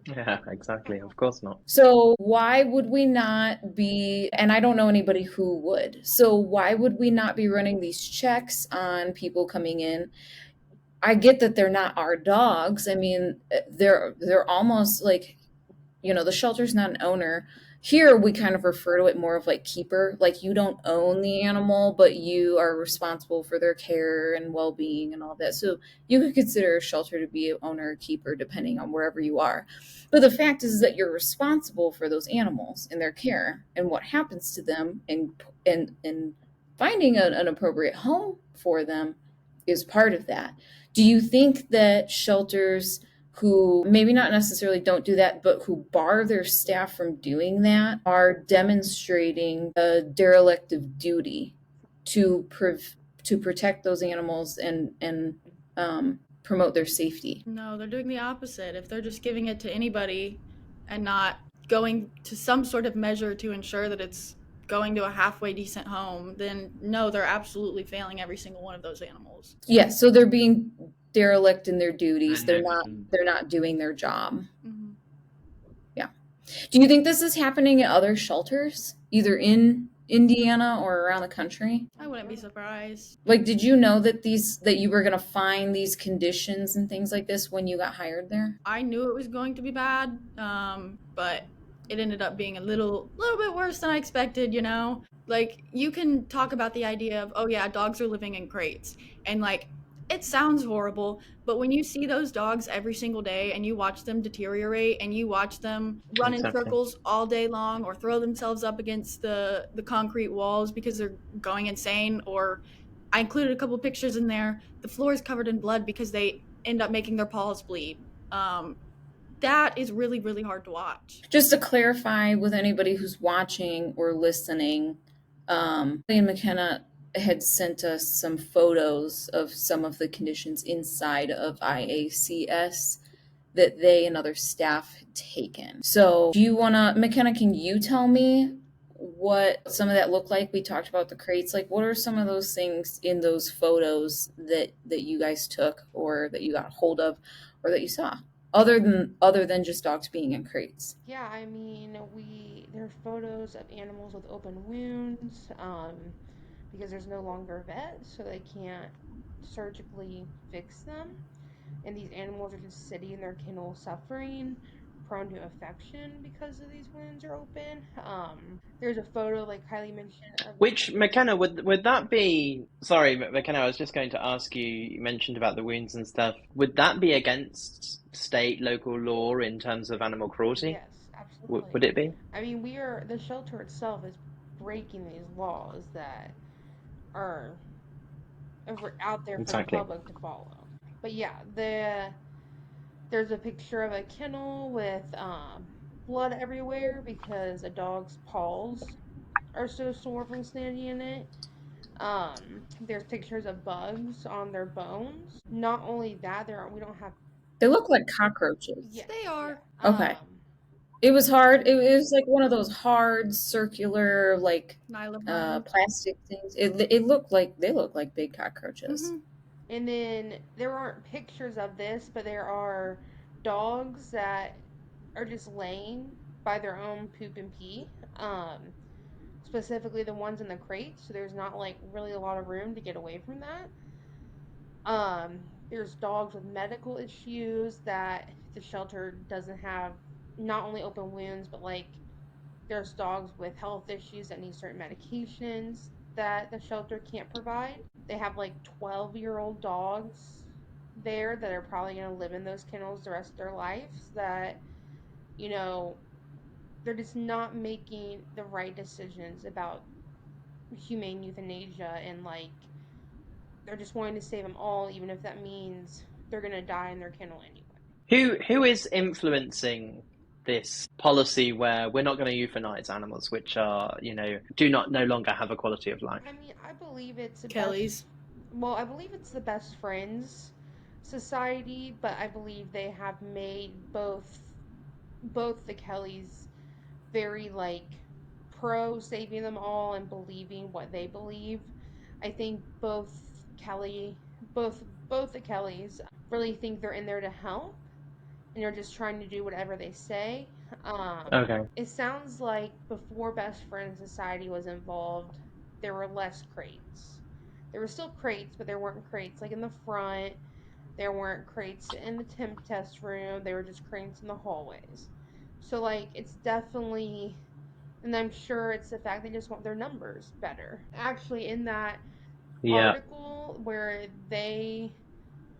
[SPEAKER 2] Yeah, exactly. Of course not.
[SPEAKER 1] So why would we not be, and I don't know anybody who would, so why would we not be running these checks on people coming in? I get that they're not our dogs. I mean, they're almost like, the shelter's not an owner. Here we kind of refer to it more of like keeper, like you don't own the animal, but you are responsible for their care and well-being and all that. So you could consider a shelter to be an owner or keeper depending on wherever you are. But the fact is that you're responsible for those animals and their care and what happens to them, and finding an appropriate home for them is part of that. Do you think that shelters who maybe not necessarily don't do that, but who bar their staff from doing that are demonstrating a derelict of duty to protect those animals and promote their safety?
[SPEAKER 3] No, they're doing the opposite. If they're just giving it to anybody and not going to some sort of measure to ensure that it's going to a halfway decent home, then no, they're absolutely failing every single one of those animals.
[SPEAKER 1] Yeah, so they're being derelict in their duties.
[SPEAKER 2] And
[SPEAKER 1] They're not doing their job.
[SPEAKER 3] Mm-hmm.
[SPEAKER 1] Yeah. Do you think this is happening at other shelters, either in Indiana or around the country?
[SPEAKER 3] I wouldn't be surprised.
[SPEAKER 1] Like, did you know that you were going to find these conditions and things like this when you got hired there?
[SPEAKER 3] I knew it was going to be bad, but it ended up being a little bit worse than I expected, Like, you can talk about the idea of, oh yeah, dogs are living in crates, and like, it sounds horrible, but when you see those dogs every single day and you watch them deteriorate and you watch them run in circles all day long or throw themselves up against the concrete walls because they're going insane, or I included a couple pictures in there, the floor is covered in blood because they end up making their paws bleed. That is really, really hard to watch.
[SPEAKER 1] Just to clarify with anybody who's watching or listening, Kylie and McKenna had sent us some photos of some of the conditions inside of IACS that they and other staff had taken. So do you want to, McKenna, can you tell me what some of that looked like? We talked about the crates. Like, what are some of those things in those photos that you guys took or that you got a hold of or that you saw? Other than just dogs being in crates.
[SPEAKER 4] Yeah, I mean, there are photos of animals with open wounds, because there's no longer a vet, so they can't surgically fix them. And these animals are just sitting in their kennel suffering, prone to infection because of these wounds are open. There's a photo, like Kylie mentioned.
[SPEAKER 2] Which, McKenna, would that be... Sorry, McKenna, I was just going to ask you, you mentioned about the wounds and stuff. Would that be against state, local law in terms of animal cruelty?
[SPEAKER 4] Yes, absolutely.
[SPEAKER 2] Would it be?
[SPEAKER 4] I mean, the shelter itself is breaking these laws that are out there for the public to follow. But yeah, there's a picture of a kennel with blood everywhere because a dog's paws are so sore from standing in it. There's pictures of bugs on their bones. Not only that, we don't have.
[SPEAKER 1] They look like cockroaches.
[SPEAKER 4] Yeah,
[SPEAKER 3] they are.
[SPEAKER 4] Yeah.
[SPEAKER 1] Okay. It was hard. It was like one of those hard circular, like plastic things. They look like big cockroaches.
[SPEAKER 3] Mm-hmm.
[SPEAKER 4] And then there aren't pictures of this, but there are dogs that are just laying by their own poop and pee. Specifically the ones in the crates, so there's not like really a lot of room to get away from that. There's dogs with medical issues that the shelter doesn't have, not only open wounds, but like there's dogs with health issues that need certain medications that the shelter can't provide. They have like 12-year-old dogs there that are probably going to live in those kennels the rest of their lives that, they're just not making the right decisions about humane euthanasia, and like they're just wanting to save them all, even if that means they're going to die in their kennel anyway.
[SPEAKER 2] Who is influencing this policy where we're not going to euthanize animals, which are, do not no longer have a quality of life?
[SPEAKER 4] I mean, I believe it's the
[SPEAKER 3] Kelly's.
[SPEAKER 4] well, I believe it's the Best Friends Society, but I believe they have made both the Kellys very like pro saving them all and believing what they believe. I think Kelly, both the Kellys really think they're in there to help, and they're just trying to do whatever they say.
[SPEAKER 2] Okay.
[SPEAKER 4] It sounds like before Best Friends Society was involved, there were less crates. There were still crates, but there weren't crates like in the front. There weren't crates in the temp test room. They were just crates in the hallways. So like it's definitely, and I'm sure it's the fact they just want their numbers better. Actually, in that article where they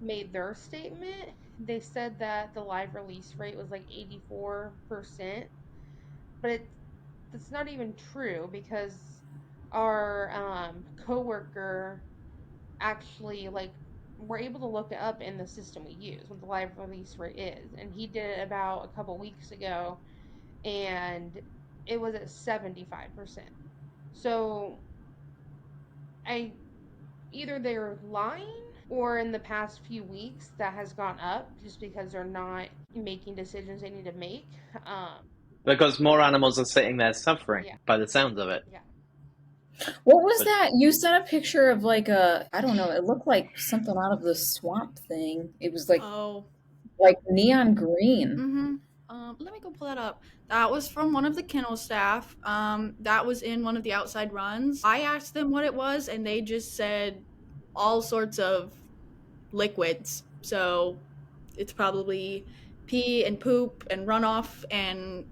[SPEAKER 4] made their statement, they said that the live release rate was like 84%, but that's not even true because our coworker actually like we're able to look it up in the system we use what the live release rate is, and he did it about a couple weeks ago, and it was at 75%. So either they're lying or in the past few weeks that has gone up just because they're not making decisions they need to make.
[SPEAKER 2] Because more animals are sitting there suffering,
[SPEAKER 4] Yeah.
[SPEAKER 2] by the sounds of it.
[SPEAKER 4] Yeah.
[SPEAKER 1] What was that? You sent a picture of like I don't know, it looked like something out of the Swamp Thing. It was like neon green.
[SPEAKER 3] Mm-hmm. Let me go pull that up. That was from one of the kennel staff. That was in one of the outside runs. I asked them what it was, and they just said all sorts of liquids. So it's probably pee and poop and runoff and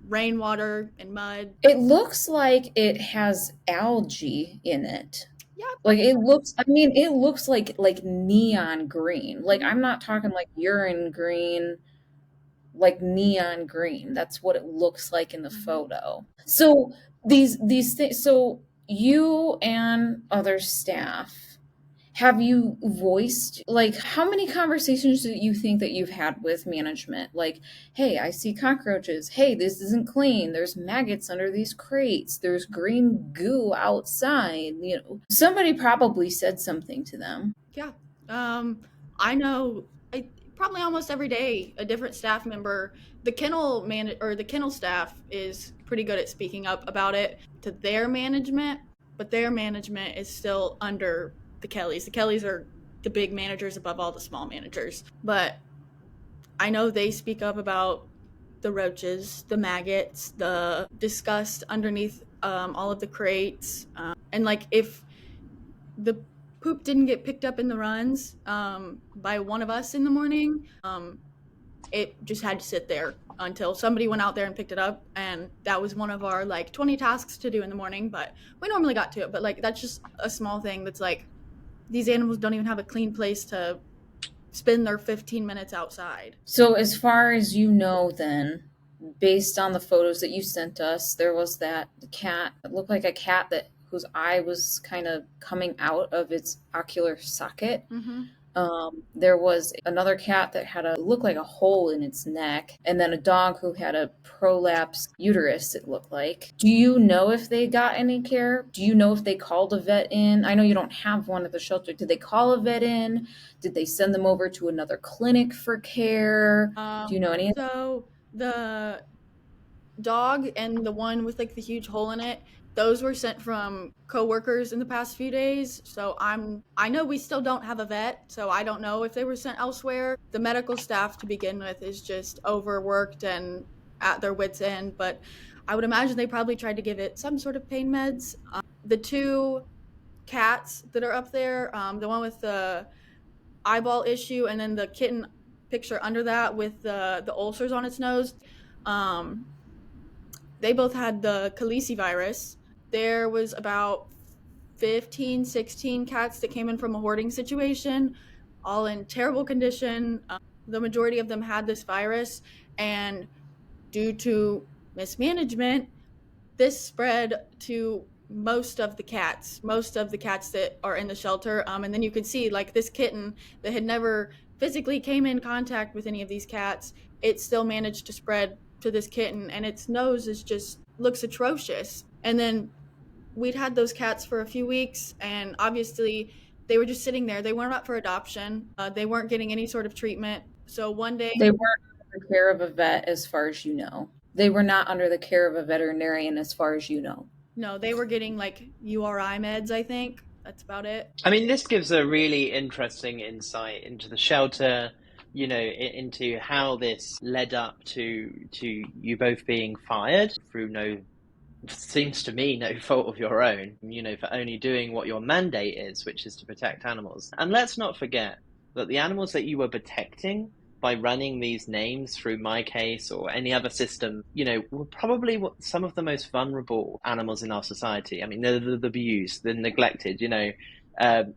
[SPEAKER 3] rainwater and mud.
[SPEAKER 1] It looks like it has algae in it.
[SPEAKER 3] Yeah.
[SPEAKER 1] Like it looks like neon green. Like I'm not talking like urine green, like neon green. That's what it looks like in the photo. So these things, so you and other staff, have you voiced, like, how many conversations do you think that you've had with management? Like, hey, I see cockroaches. Hey, this isn't clean. There's maggots under these crates. There's green goo outside. Somebody probably said something to them.
[SPEAKER 3] Yeah. I know probably almost every day a different staff member, the kennel staff is pretty good at speaking up about it to their management, but their management is still under the Kellys. The Kellys are the big managers above all the small managers. But I know they speak up about the roaches, the maggots, the disgust underneath all of the crates. And like if the poop didn't get picked up in the runs by one of us in the morning, it just had to sit there until somebody went out there and picked it up, and that was one of our like 20 tasks to do in the morning, but we normally got to it. But like that's just a small thing that's like these animals don't even have a clean place to spend their 15 minutes outside.
[SPEAKER 1] So as far as you know then, based on the photos that you sent us, there was that cat. It looked like a cat whose eye was kind of coming out of its ocular socket.
[SPEAKER 3] Mm-hmm.
[SPEAKER 1] There was another cat that looked like a hole in its neck, and then a dog who had a prolapsed uterus, it looked like. Do you know if they got any care? Do you know if they called a vet in? I know you don't have one at the shelter. Did they call a vet in? Did they send them over to another clinic for care? Do you know any?
[SPEAKER 3] So the dog and the one with like the huge hole in it, those were sent from coworkers in the past few days. So I know we still don't have a vet, so I don't know if they were sent elsewhere. The medical staff to begin with is just overworked and at their wits' end, but I would imagine they probably tried to give it some sort of pain meds. The two cats that are up there, the one with the eyeball issue and then the kitten picture under that with the ulcers on its nose, they both had the Kylee virus. There was about 15, 16 cats that came in from a hoarding situation, all in terrible condition. The majority of them had this virus, and due to mismanagement, this spread to most of the cats that are in the shelter. And then you could see like this kitten that had never physically came in contact with any of these cats, it still managed to spread to this kitten, and its nose is just looks atrocious. And then we'd had those cats for a few weeks, and obviously they were just sitting there. They weren't up for adoption. They weren't getting any sort of treatment. So one day,
[SPEAKER 1] They weren't under the care of a vet, as far as you know. They were not under the care of a veterinarian, as far as you know.
[SPEAKER 3] no, they were getting like URI meds, I think. That's about it.
[SPEAKER 2] I mean, this gives a really interesting insight into the shelter, into how this led up to you both being fired through seems to me, no fault of your own, for only doing what your mandate is, which is to protect animals. And let's not forget that the animals that you were protecting by running these names through MyCase or any other system, were probably some of the most vulnerable animals in our society. I mean, they're the abused, the neglected,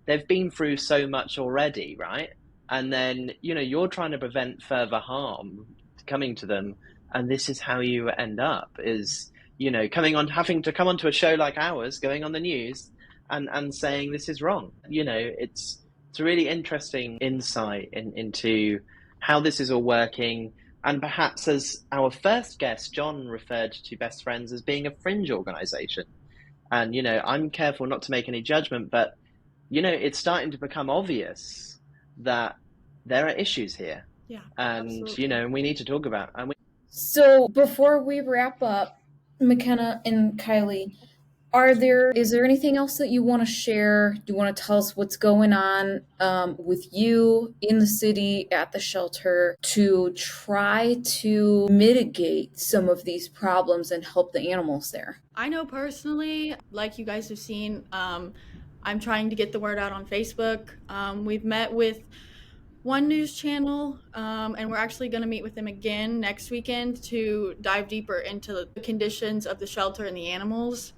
[SPEAKER 2] they've been through so much already, right? And then, you're trying to prevent further harm coming to them. And this is how you end up, is, having to come onto a show like ours, going on the news and saying this is wrong. It's a really interesting insight into how this is all working. And perhaps, as our first guest, John, referred to Best Friends as being a fringe organization. And, I'm careful not to make any judgment, but, it's starting to become obvious that there are issues here.
[SPEAKER 3] Yeah.
[SPEAKER 2] And,
[SPEAKER 3] Absolutely.
[SPEAKER 2] and we need to talk about it.
[SPEAKER 1] So before we wrap up, McKenna and Kylie, is there anything else that you want to share? Do you want to tell us what's going on with you in the city at the shelter to try to mitigate some of these problems and help the animals there?
[SPEAKER 3] I know personally, like you guys have seen, I'm trying to get the word out on Facebook. We've met with one news channel, and we're actually going to meet with them again next weekend to dive deeper into the conditions of the shelter and the animals.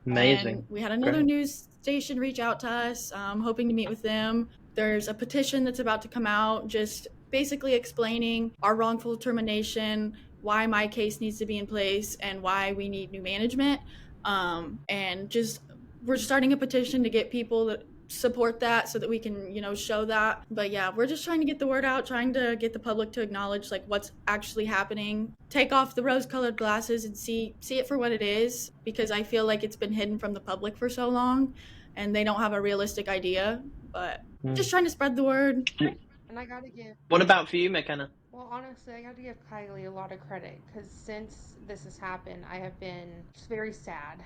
[SPEAKER 2] Amazing.
[SPEAKER 3] And we had another
[SPEAKER 2] Great.
[SPEAKER 3] news station reach out to us, hoping to meet with them. There's a petition that's about to come out, just basically explaining our wrongful termination, why MyCase needs to be in place, and why we need new management. And just we're starting a petition to get people that support that so that we can show that. But yeah, we're just trying to get the word out, trying to get the public to acknowledge like what's actually happening, take off the rose-colored glasses and see it for what it is, because I feel like it's been hidden from the public for so long and they don't have a realistic idea. But just trying to spread the word.
[SPEAKER 4] And I gotta give.
[SPEAKER 2] What about for you, McKenna?
[SPEAKER 4] Well, honestly, I got to give Kylie a lot of credit because since this has happened, I have been just very sad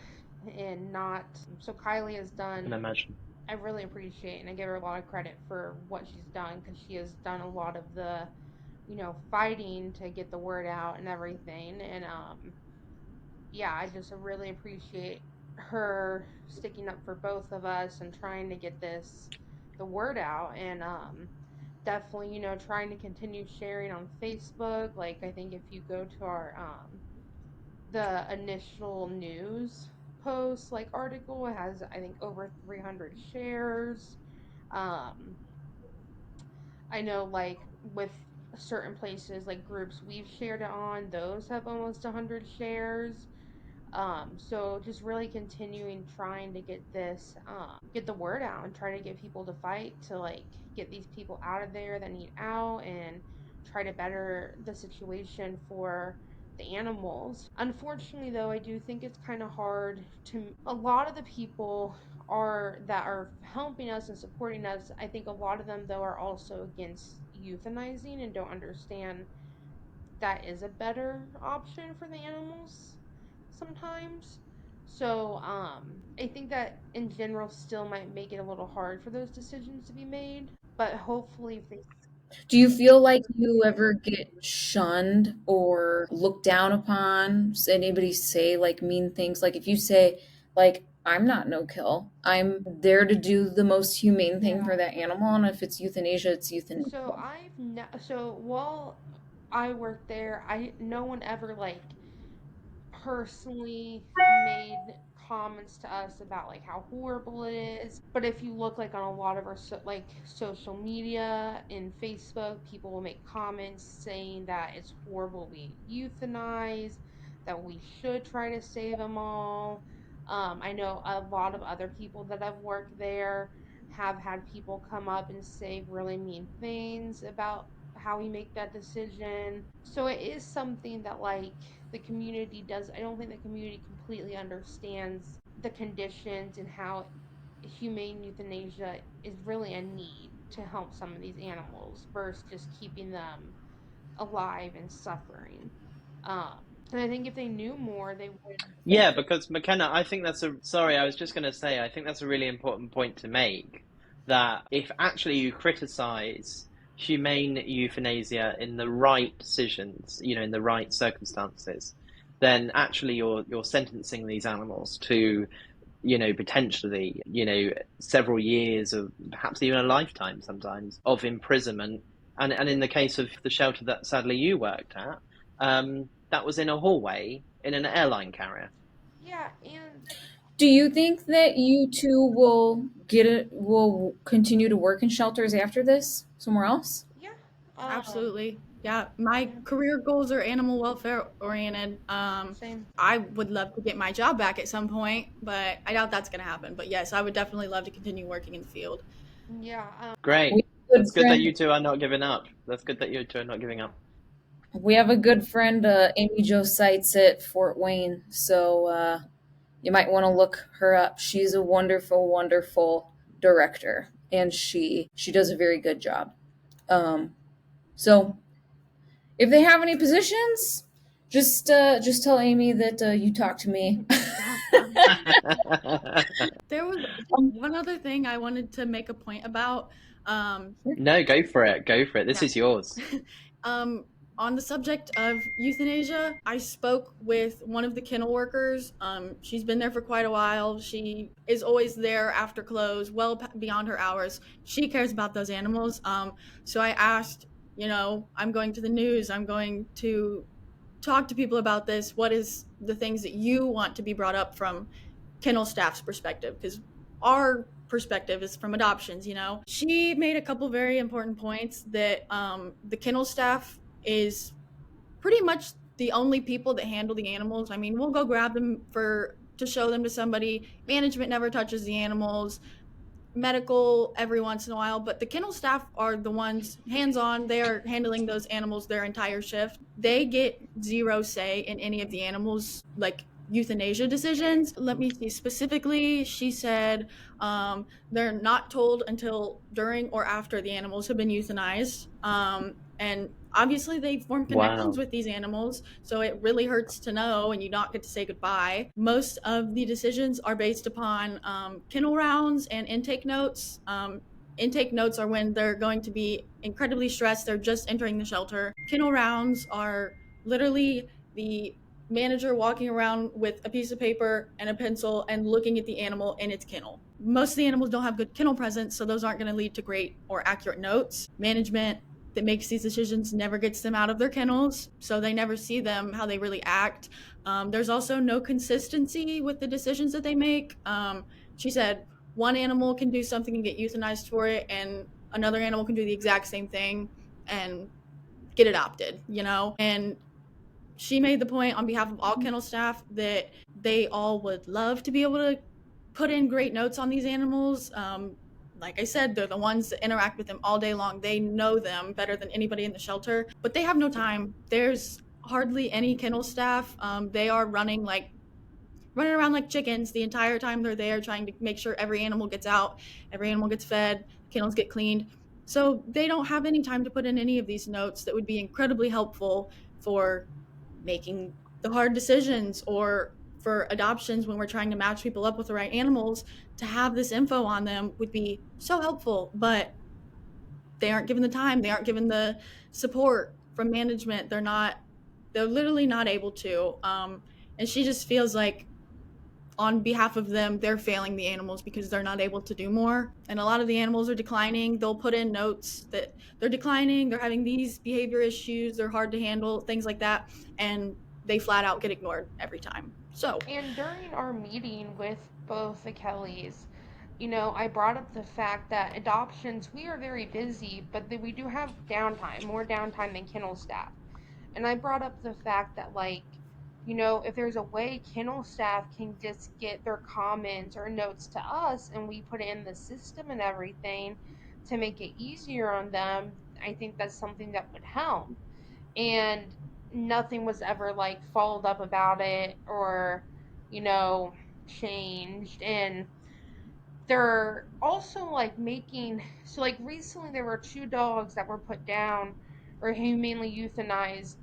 [SPEAKER 4] and not. So Kylie has done.
[SPEAKER 2] I can imagine.
[SPEAKER 4] I really appreciate and I give her a lot of credit for what she's done because she has done a lot of the, fighting to get the word out and everything. And yeah, I just really appreciate her sticking up for both of us and trying to get the word out. And definitely, trying to continue sharing on Facebook. Like, I think if you go to our the initial news post article, it has I think over 300 shares. I know with certain places groups we've shared it on, those have almost 100 shares. So just really continuing trying to get get the word out and try to get people to fight to get these people out of there that need out and try to better the situation for the animals. Unfortunately, though, I do think it's kind of hard a lot of the people that are helping us and supporting us, I think a lot of them, though, are also against euthanizing and don't understand that is a better option for the animals sometimes. So, I think that in general still might make it a little hard for those decisions to be made, but hopefully if they.
[SPEAKER 1] Do you feel like you ever get shunned or looked down upon? Does anybody say mean things? If you say I'm not no kill, I'm there to do the most humane thing for that animal, and if it's euthanasia, it's euthanasia.
[SPEAKER 4] So while I worked there, no one ever personally made comments to us about how horrible it is. But if you look on a lot of our social media and Facebook, people will make comments saying that it's horrible we euthanize, that we should try to save them all. I know a lot of other people that have worked there have had people come up and say really mean things about how we make that decision. So it is something that like the community does. I don't think the community completely understands the conditions and how humane euthanasia is really a need to help some of these animals versus just keeping them alive and suffering. Um, and I think if they knew more, they would.
[SPEAKER 2] Yeah, because McKenna, I think sorry, I was just going to say, I think that's a really important point to make, that if actually you criticize humane euthanasia in the right decisions, in the right circumstances, then actually you're sentencing these animals to, potentially, several years of perhaps even a lifetime sometimes of imprisonment. And in the case of the shelter that sadly you worked at, that was in a hallway in an airline carrier.
[SPEAKER 4] Yeah, and
[SPEAKER 1] Do you think that you two will continue to work in shelters after this somewhere else?
[SPEAKER 4] yeah,
[SPEAKER 3] Absolutely. Yeah, my
[SPEAKER 4] yeah,
[SPEAKER 3] career goals are animal welfare oriented.
[SPEAKER 4] same.
[SPEAKER 3] I would love to get my job back at some point, but I doubt that's going to happen. But yes, I would definitely love to continue working in the field.
[SPEAKER 4] Yeah,
[SPEAKER 1] We
[SPEAKER 2] Great.
[SPEAKER 1] have a
[SPEAKER 2] That's
[SPEAKER 1] good
[SPEAKER 2] good that
[SPEAKER 1] friend.
[SPEAKER 2] you two are not giving up. That's good that you two are not giving up.
[SPEAKER 1] We have a good friend, Amy Jo Seitz at Fort Wayne. So you might want to look her up. She's a wonderful, wonderful director, and she does a very good job. So if they have any positions, just tell Amy that you talked to me.
[SPEAKER 3] There was one other thing I wanted to make a point about.
[SPEAKER 2] No, go for it. Go for it. This
[SPEAKER 3] Yeah.
[SPEAKER 2] is yours.
[SPEAKER 3] On the subject of euthanasia, I spoke with one of the kennel workers. She's been there for quite a while. She is always there after close, well beyond her hours. She cares about those animals. So I asked, I'm going to the news. I'm going to talk to people about this. What is the things that you want to be brought up from kennel staff's perspective? Because our perspective is from adoptions. She made a couple very important points that the kennel staff is pretty much the only people that handle the animals. I mean, we'll go grab them to show them to somebody. Management never touches the animals. Medical every once in a while, but the kennel staff are the ones hands-on. They are handling those animals their entire shift. They get zero say in any of the animals, like euthanasia decisions. Let me see specifically. She said they're not told until during or after the animals have been euthanized. And obviously they form connections
[SPEAKER 2] Wow.
[SPEAKER 3] with these animals, so it really hurts to know and you not get to say goodbye. Most of the decisions are based upon kennel rounds and intake notes. Intake notes are when they're going to be incredibly stressed. They're just entering the shelter. Kennel rounds are literally the manager walking around with a piece of paper and a pencil and looking at the animal in its kennel. Most of the animals don't have good kennel presence, so those aren't going to lead to great or accurate notes. Management that makes these decisions never gets them out of their kennels, so they never see them how they really act. There's also no consistency with the decisions that they make. She said one animal can do something and get euthanized for it, and another animal can do the exact same thing and get adopted, And she made the point on behalf of all kennel staff that they all would love to be able to put in great notes on these animals. Like I said, they're the ones that interact with them all day long. They know them better than anybody in the shelter, but they have no time. There's hardly any kennel staff. They are running around like chickens the entire time they're there, trying to make sure every animal gets out, every animal gets fed, kennels get cleaned. So they don't have any time to put in any of these notes that would be incredibly helpful for making the hard decisions or for adoptions when we're trying to match people up with the right animals. To have this info on them would be so helpful, but they aren't given the time. They aren't given the support from management. They're literally not able to. And she just feels like on behalf of them, they're failing the animals because they're not able to do more. And a lot of the animals are declining. They'll put in notes that they're declining, they're having these behavior issues, they're hard to handle, things like that. And they flat out get ignored every time.
[SPEAKER 4] And during our meeting with both the Kellys, I brought up the fact that adoptions, we are very busy, but we do have downtime, more downtime than kennel staff. And I brought up the fact that, like, if there's a way kennel staff can just get their comments or notes to us and we put it in the system and everything to make it easier on them, I think that's something that would help. And nothing was ever like followed up about it or, you know, changed. And they're also like making, so like recently there were two dogs that were put down or humanely euthanized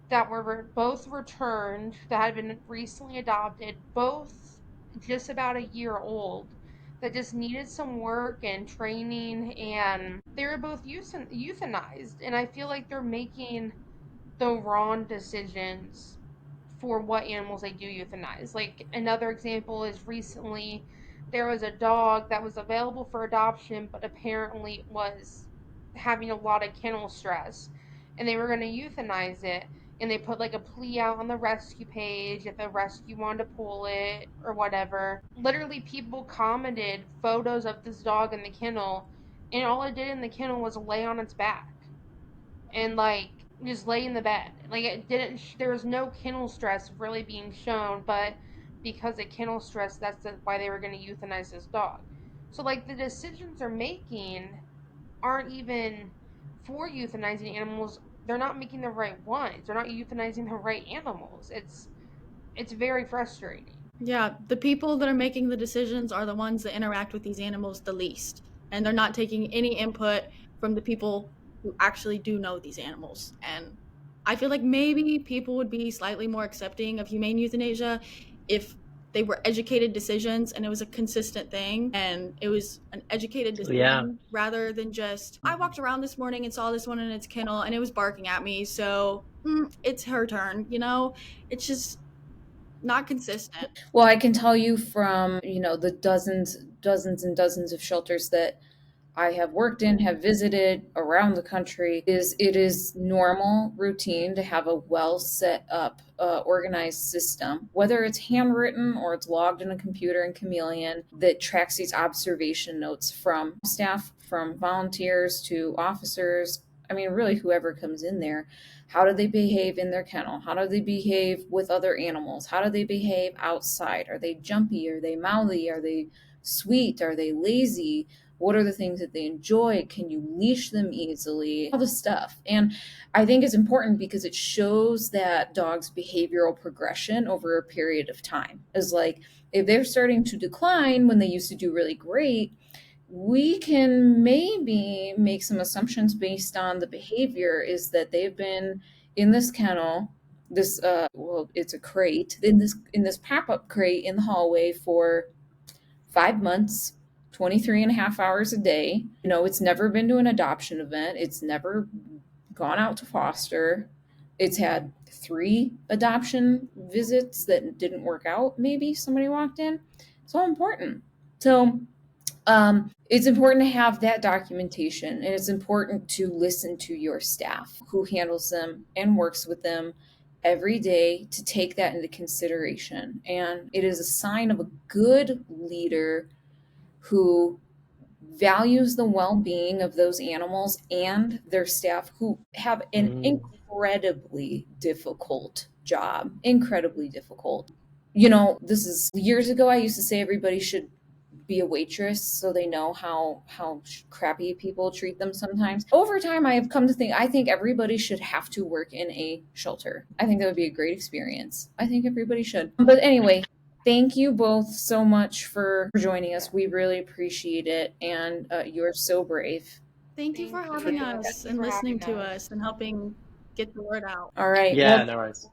[SPEAKER 4] that were both returned, that had been recently adopted, both just about a year old, that just needed some work and training, and they were both euthanized. And I feel like they're making the wrong decisions for what animals they do euthanize. Like another example is recently there was a dog that was available for adoption, but apparently was having a lot of kennel stress, and they were going to euthanize it. And they put like a plea out on the rescue page if the rescue wanted to pull it or whatever. Literally, people commented photos of this dog in the kennel, and all it did in the kennel was lay on its back and like just lay in the bed. Like it didn't. There was no kennel stress really being shown, but because of kennel stress, why they were going to euthanize this dog. So like the decisions they're making aren't even for euthanizing animals. They're not making the right ones. They're not euthanizing the right animals. It's very frustrating.
[SPEAKER 3] Yeah, the people that are making the decisions are the ones that interact with these animals the least, and they're not taking any input from the people who actually do know these animals. And I feel like maybe people would be slightly more accepting of humane euthanasia if they were educated decisions and it was a consistent thing and it was an educated decision rather than just, I walked around this morning and saw this one in its kennel and it was barking at me, so it's her turn. It's just not consistent.
[SPEAKER 1] Well, I can tell you from, the dozens and dozens of shelters that I have worked in, have visited around the country, it is normal routine to have a well set up, organized system, whether it's handwritten or it's logged in a computer in Chameleon that tracks these observation notes from staff, from volunteers to officers. I mean, really, whoever comes in there. How do they behave in their kennel? How do they behave with other animals? How do they behave outside? Are they jumpy? Are they mouthy? Are they sweet? Are they lazy? What are the things that they enjoy? Can you leash them easily? All this stuff. And I think it's important because it shows that dog's behavioral progression over a period of time. Is like if they're starting to decline when they used to do really great, we can maybe make some assumptions based on the behavior is that they've been in this kennel, it's a crate, in this pop-up crate in the hallway for 5 months, 23 and a half hours a day. It's never been to an adoption event. It's never gone out to foster. It's had 3 adoption visits that didn't work out. Maybe somebody walked in. It's all important. So it's important to have that documentation, and it's important to listen to your staff who handles them and works with them every day to take that into consideration. And it is a sign of a good leader who values the well-being of those animals and their staff who have an incredibly difficult job. Incredibly difficult. This is years ago. I used to say everybody should be a waitress so they know how crappy people treat them sometimes. Over time, I have come to think I think everybody should have to work in a shelter. I think that would be a great experience. I think everybody should. But anyway, thank you both so much for joining us. We really appreciate it, and you're so brave.
[SPEAKER 3] Thank you for having us and listening to us and helping get the word out.
[SPEAKER 1] All right.
[SPEAKER 2] Yeah,
[SPEAKER 1] well,
[SPEAKER 2] no worries.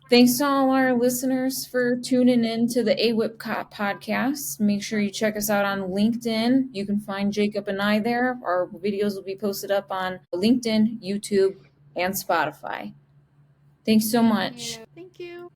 [SPEAKER 1] Thanks to all our listeners for tuning in to the AWIP podcast. Make sure you check us out on LinkedIn. You can find Jacob and I there. Our videos will be posted up on LinkedIn, YouTube, and Spotify. Thanks so much.
[SPEAKER 3] Thank you.